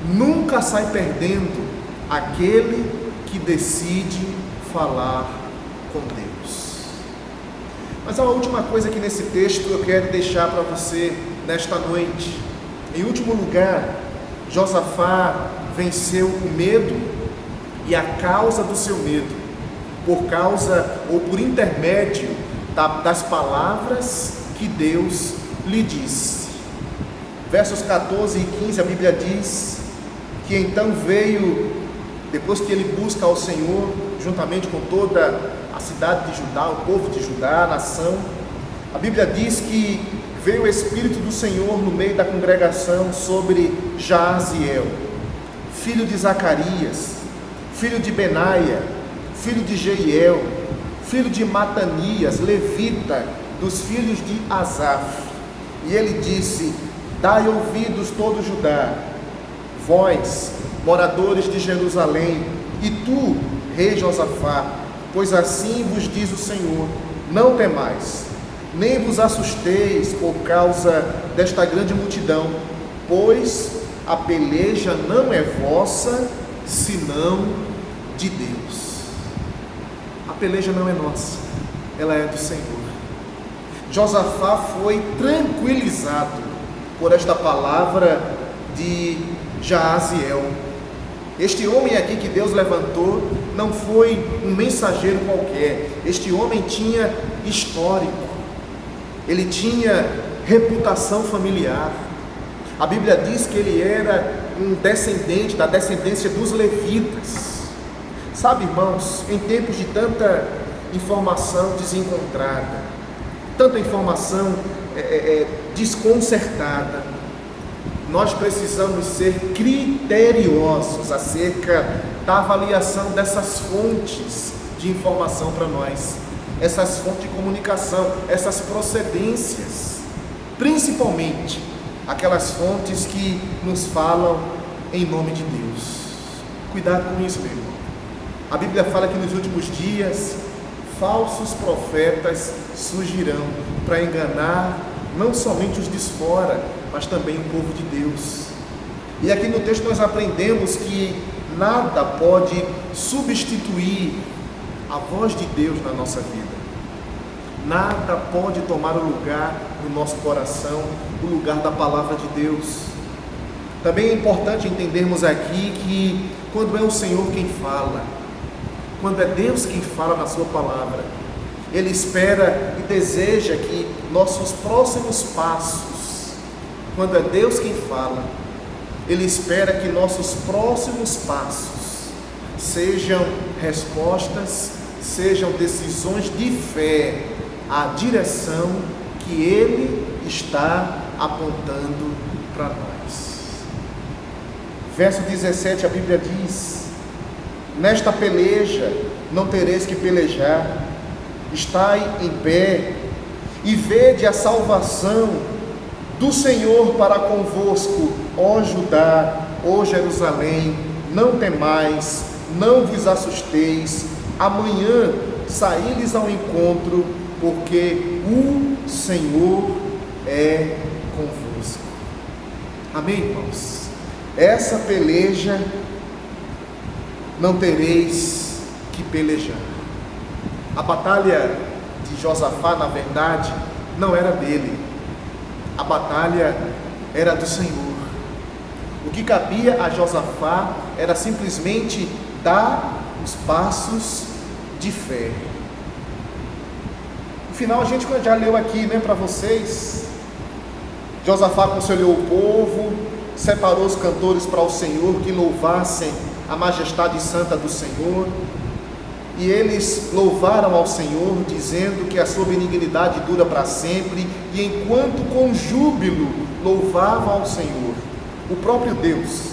Nunca sai perdendo aquele que decide falar com Deus. Mas há uma última coisa que nesse texto eu quero deixar para você nesta noite. Em último lugar, Josafá venceu o medo, e a causa do seu medo, por causa ou por intermédio das palavras que Deus lhe disse. Versos 14 e 15, a Bíblia diz que então veio, depois que ele busca ao Senhor, juntamente com toda a cidade de Judá, o povo de Judá, a nação. A Bíblia diz que veio o Espírito do Senhor no meio da congregação sobre Jaaziel, filho de Zacarias, filho de Benaia, filho de Jeiel, filho de Matanias, levita, dos filhos de Asaf. E ele disse: dai ouvidos todo Judá, vós, moradores de Jerusalém, e tu, rei Josafá, pois assim vos diz o Senhor: não temais, nem vos assusteis por causa desta grande multidão, pois a peleja não é vossa, senão de Deus. A peleja não é nossa, ela é do Senhor. Josafá foi tranquilizado por esta palavra de Jaaziel. Este homem aqui que Deus levantou não foi um mensageiro qualquer. Este homem tinha histórico, ele tinha reputação familiar. A Bíblia diz que ele era um descendente da descendência dos levitas. Sabe, irmãos, em tempos de tanta informação desencontrada, tanta informação desconcertada, nós precisamos ser criteriosos acerca da avaliação dessas fontes de informação para nós, essas fontes de comunicação, essas procedências, principalmente aquelas fontes que nos falam em nome de Deus. Cuidado com isso, meu irmão. A Bíblia fala que nos últimos dias falsos profetas surgirão para enganar não somente os de fora, mas também o povo de Deus. E aqui no texto nós aprendemos que nada pode substituir a voz de Deus na nossa vida. Nada pode tomar o lugar no nosso coração, o lugar da palavra de Deus. Também é importante entendermos aqui que quando é o Senhor quem fala, quando é Deus quem fala na sua palavra, Ele espera e deseja que nossos próximos passos, quando é Deus quem fala, Ele espera que nossos próximos passos sejam respostas, sejam decisões de fé à direção que Ele está apontando para nós. Verso 17, a Bíblia diz: nesta peleja não tereis que pelejar, estai em pé e vede a salvação do Senhor para convosco, ó Judá, ó Jerusalém. Não temais, não vos assusteis, amanhã saí-lhes ao encontro, porque o Senhor é convosco. Amém, irmãos? Essa peleja não tereis que pelejar. A batalha de Josafá, na verdade, não era dele. A batalha era do Senhor. O que cabia a Josafá era simplesmente dar os passos de fé. No final a gente já leu aqui, para vocês. Josafá aconselhou o povo, separou os cantores para o Senhor, que louvassem a majestade santa do Senhor, e eles louvaram ao Senhor, dizendo que a sua benignidade dura para sempre, e enquanto com júbilo louvavam ao Senhor, o próprio Deus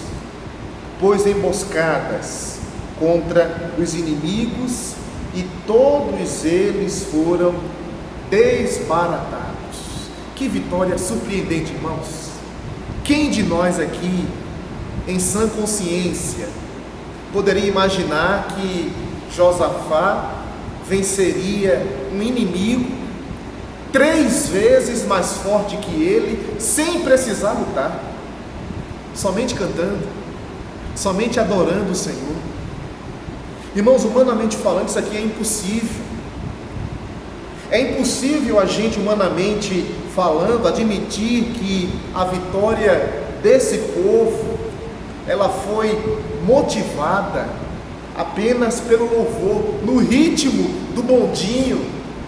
pôs emboscadas contra os inimigos, e todos eles foram desbaratados. Que vitória surpreendente, irmãos! Quem de nós aqui, em sã consciência, poderia imaginar que Josafá venceria um inimigo 3 vezes mais forte que ele, sem precisar lutar, somente cantando, somente adorando o Senhor? Irmãos, humanamente falando, isso aqui é impossível. É impossível a gente, humanamente falando, admitir que a vitória desse povo, ela foi motivada apenas pelo louvor, no ritmo do bondinho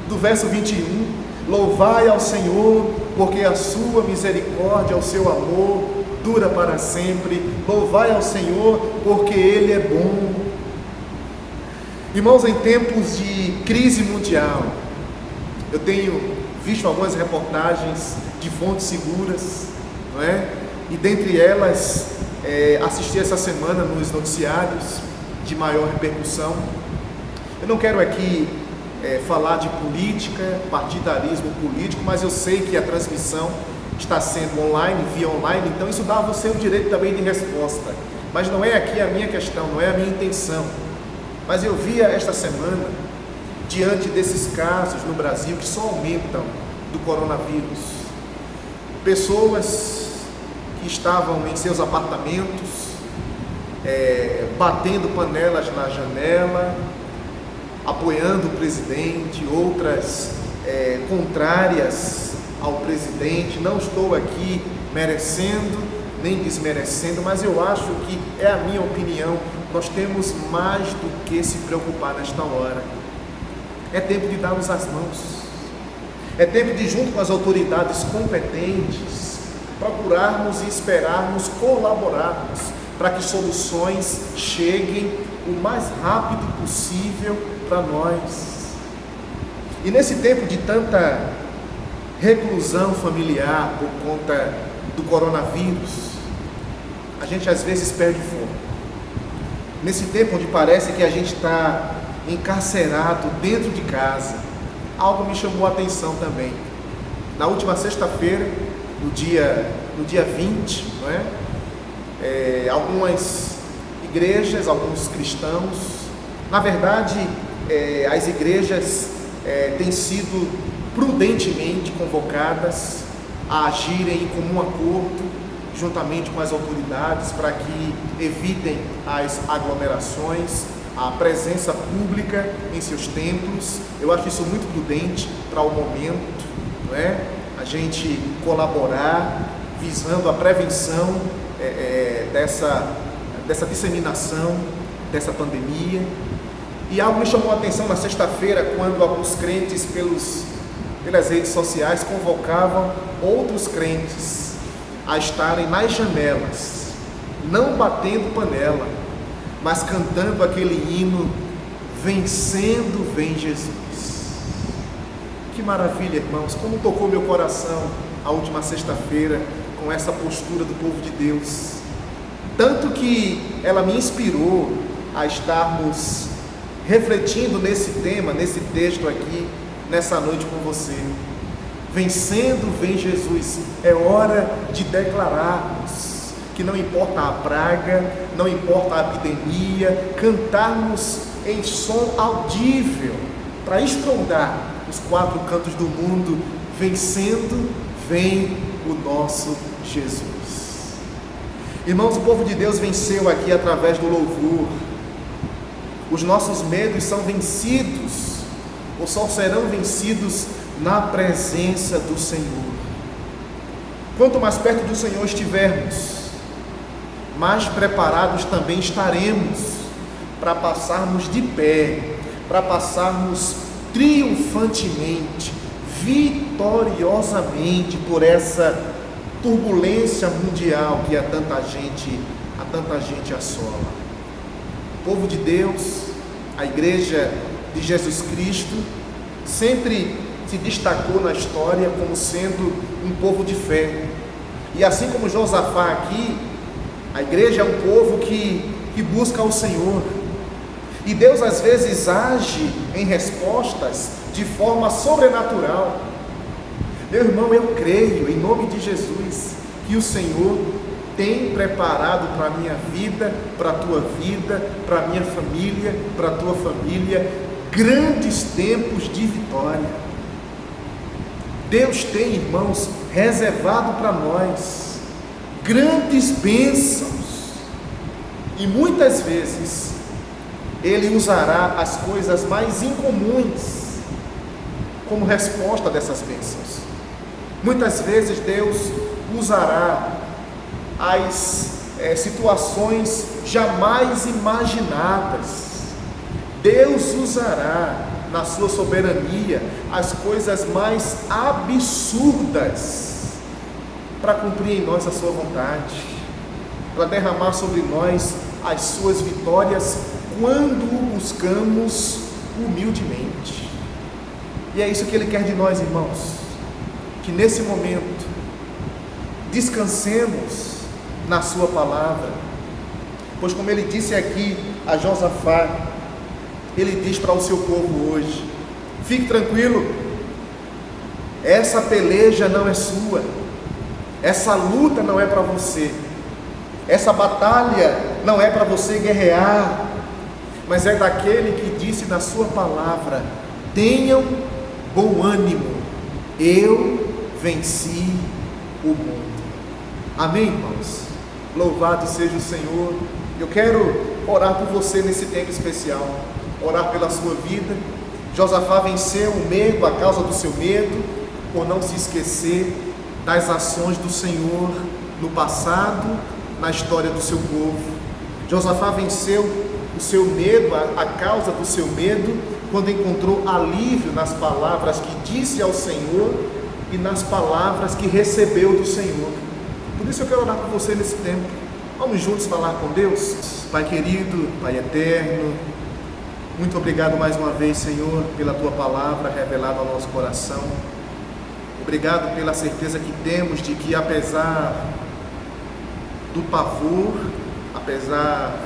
do verso 21. Louvai ao Senhor, porque a sua misericórdia, o seu amor dura para sempre. Louvai ao Senhor, porque Ele é bom. Irmãos, em tempos de crise mundial, eu tenho visto algumas reportagens de fontes seguras, não é? E dentre elas, assisti essa semana nos noticiários de maior repercussão. Eu não quero aqui falar de política, partidarismo político, mas eu sei que a transmissão está sendo online, via online, então isso dá a você o direito também de resposta. Mas não é aqui a minha questão, não é a minha intenção. Mas eu via esta semana, diante desses casos no Brasil que só aumentam do coronavírus, pessoas que estavam em seus apartamentos, batendo panelas na janela, apoiando o presidente, outras contrárias ao presidente. Não estou aqui merecendo nem desmerecendo, mas eu acho que é a minha opinião. Nós temos mais do que se preocupar nesta hora. É tempo de darmos as mãos. É tempo de, junto com as autoridades competentes, procurarmos e esperarmos colaborarmos para que soluções cheguem o mais rápido possível para nós. E nesse tempo de tanta reclusão familiar por conta do coronavírus, a gente às vezes perde foco. Nesse tempo onde parece que a gente está encarcerado dentro de casa, algo me chamou a atenção também. Na última sexta-feira, no dia 20, não é? Algumas igrejas, alguns cristãos, na verdade, as igrejas têm sido prudentemente convocadas a agirem em comum acordo, juntamente com as autoridades, para que evitem as aglomerações, a presença pública em seus templos. Eu acho isso muito prudente para o momento, não é? A gente colaborar visando a prevenção dessa disseminação dessa pandemia. E algo me chamou a atenção na sexta-feira, quando alguns crentes pelas redes sociais convocavam outros crentes a estarem nas janelas, não batendo panela, mas cantando aquele hino, Vencendo vem Jesus. Que maravilha, irmãos, como tocou meu coração a última sexta-feira com essa postura do povo de Deus. Tanto que ela me inspirou a estarmos refletindo nesse tema, nesse texto aqui, nessa noite com você. Vencendo vem Jesus. É hora de declararmos que não importa a praga, não importa a epidemia, cantarmos em som audível para estrondar os quatro cantos do mundo. Vencendo vem o nosso Jesus. Irmãos, o povo de Deus venceu aqui através do louvor. Os nossos medos são vencidos, ou só serão vencidos na presença do Senhor. Quanto mais perto do Senhor estivermos, mais preparados também estaremos para passarmos de pé, para passarmos triunfantemente, vitoriosamente por essa turbulência mundial que a tanta gente assola. O povo de Deus, a igreja de Jesus Cristo, sempre se destacou na história como sendo um povo de fé. E assim como Josafá aqui, a igreja é um povo que busca o Senhor. E Deus às vezes age em respostas de forma sobrenatural. Meu irmão, eu creio, em nome de Jesus, que o Senhor tem preparado para a minha vida, para a tua vida, para a minha família, para a tua família, grandes tempos de vitória. Deus tem, irmãos, reservado para nós grandes bênçãos. E muitas vezes Ele usará as coisas mais incomuns como resposta dessas bênçãos. Muitas vezes Deus usará as situações jamais imaginadas. Deus usará na sua soberania as coisas mais absurdas para cumprir em nós a sua vontade, para derramar sobre nós as suas vitórias quando o buscamos humildemente. E é isso que Ele quer de nós, irmãos, que nesse momento descansemos na sua palavra, pois como Ele disse aqui a Josafá, Ele diz para o seu povo hoje: fique tranquilo, essa peleja não é sua, essa luta não é para você, essa batalha não é para você guerrear, mas é daquele que disse na sua palavra: tenham bom ânimo, eu venci o mundo. Amém, irmãos? Louvado seja o Senhor. Eu quero orar por você nesse tempo especial, orar pela sua vida. Josafá venceu o medo, a causa do seu medo, por não se esquecer das ações do Senhor no passado, na história do seu povo. Josafá venceu o seu medo, a causa do seu medo, quando encontrou alívio nas palavras que disse ao Senhor e nas palavras que recebeu do Senhor. Por isso eu quero orar por você nesse tempo. Vamos juntos falar com Deus? Pai querido, Pai eterno, muito obrigado mais uma vez, Senhor, pela Tua palavra revelada ao nosso coração. Obrigado pela certeza que temos de que, apesar do pavor, apesar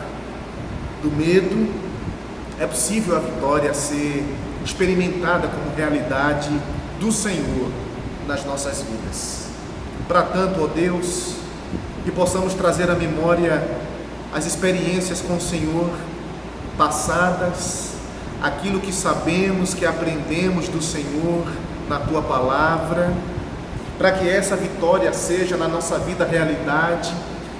do medo, é possível a vitória ser experimentada como realidade do Senhor nas nossas vidas. Para tanto, ó Deus, que possamos trazer à memória as experiências com o Senhor passadas, aquilo que sabemos, que aprendemos do Senhor na Tua palavra, para que essa vitória seja na nossa vida realidade.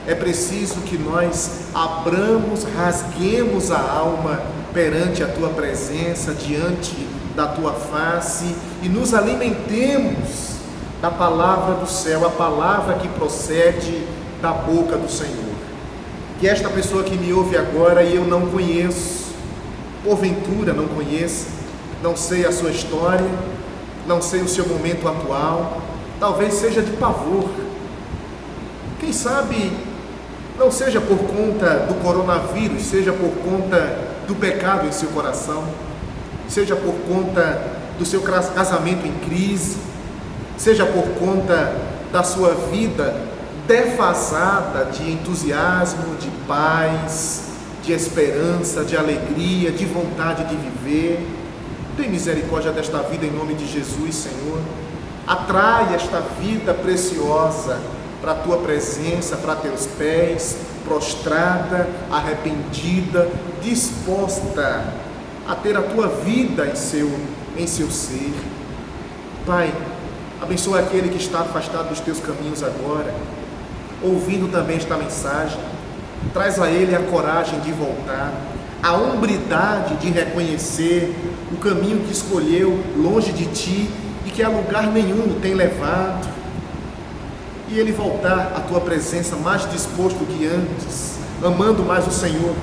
É preciso que nós abramos, rasguemos a alma perante a Tua presença, diante da Tua face, e nos alimentemos da palavra do céu, a palavra que procede da boca do Senhor. Que esta pessoa que me ouve agora e eu não conheço, porventura não conheça, não sei a sua história, não sei o seu momento atual, talvez seja de pavor, quem sabe não seja por conta do coronavírus, seja por conta do pecado em seu coração, seja por conta do seu casamento em crise, seja por conta da sua vida defasada de entusiasmo, de paz, de esperança, de alegria, de vontade de viver. Tem misericórdia desta vida em nome de Jesus, Senhor. Atrai esta vida preciosa para a Tua presença, para Teus pés, prostrada, arrependida, disposta a ter a Tua vida em seu ser. Pai, abençoa aquele que está afastado dos Teus caminhos agora, ouvindo também esta mensagem. Traz a ele a coragem de voltar, a hombridade de reconhecer o caminho que escolheu longe de Ti e que a lugar nenhum o tem levado, e ele voltar à Tua presença mais disposto que antes, amando mais o Senhor,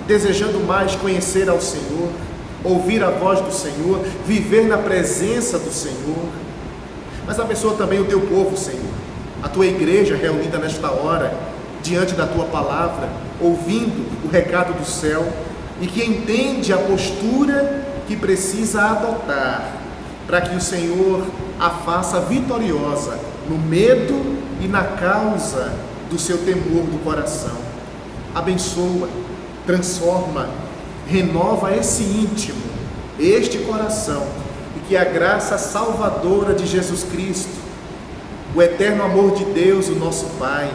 desejando mais conhecer ao Senhor, ouvir a voz do Senhor, viver na presença do Senhor. Mas abençoa também o Teu povo, Senhor, a Tua igreja reunida nesta hora, diante da Tua palavra, ouvindo o recado do céu, e que entende a postura que precisa adotar, para que o Senhor a faça vitoriosa no medo e na causa do seu temor do coração. Abençoa, transforma, renova esse íntimo, este coração, e que a graça salvadora de Jesus Cristo, o eterno amor de Deus, o nosso Pai,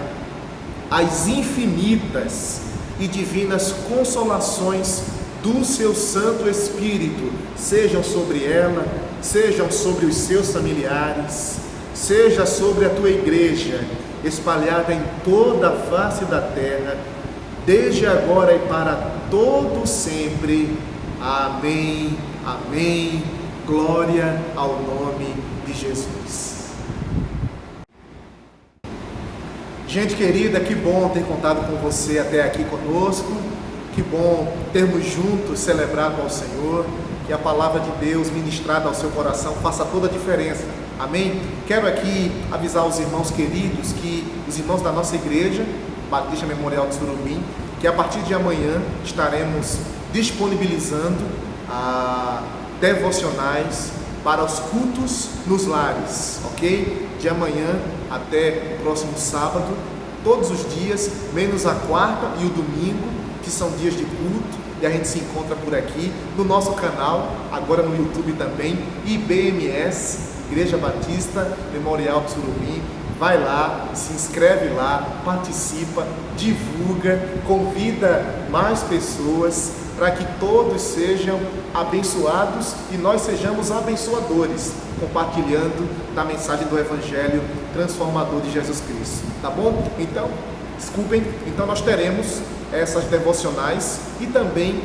as infinitas e divinas consolações do seu Santo Espírito sejam sobre ela, sejam sobre os seus familiares, seja sobre a Tua igreja, espalhada em toda a face da terra, desde agora e para todo sempre. Amém, amém. Glória ao nome de Jesus. Gente querida, que bom ter contado com você até aqui conosco, que bom termos juntos celebrado ao Senhor, que a palavra de Deus ministrada ao seu coração faça toda a diferença, amém? Quero aqui avisar os irmãos queridos, que os irmãos da nossa igreja, Batista Memorial de Surubim, que a partir de amanhã estaremos disponibilizando devocionais para os cultos nos lares, ok? De amanhã até o próximo sábado, todos os dias, menos a quarta e o domingo, que são dias de culto, e a gente se encontra por aqui, no nosso canal, agora no YouTube também, IBMS, Igreja Batista Memorial do Surubim. Vai lá, se inscreve lá, participa, divulga, convida mais pessoas para que todos sejam abençoados e nós sejamos abençoadores, compartilhando da mensagem do Evangelho transformador de Jesus Cristo, tá bom? Então, desculpem, então nós teremos essas devocionais e também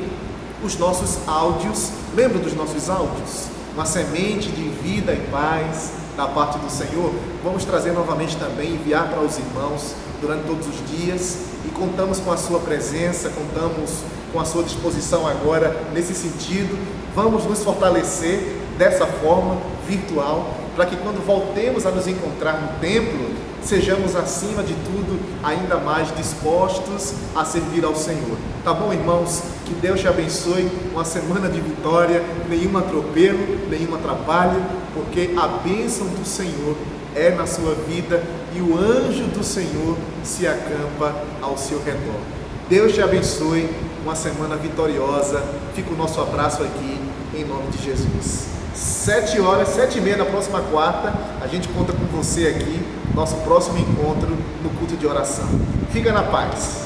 os nossos áudios. Lembra dos nossos áudios? Uma semente de vida e paz da parte do Senhor. Vamos trazer novamente também, enviar para os irmãos durante todos os dias, e contamos com a sua presença, contamos com a sua disposição agora nesse sentido. Vamos nos fortalecer dessa forma virtual, para que quando voltemos a nos encontrar no templo, sejamos acima de tudo ainda mais dispostos a servir ao Senhor. Tá bom, irmãos? Que Deus te abençoe, uma semana de vitória, nenhum atropelo, nenhum atrapalho, porque a bênção do Senhor é na sua vida e o anjo do Senhor se acampa ao seu redor. Deus te abençoe, uma semana vitoriosa. Fica o nosso abraço aqui, em nome de Jesus. 7 horas, 7h30 na próxima quarta, a gente conta com você aqui, nosso próximo encontro no culto de oração. Fica na paz.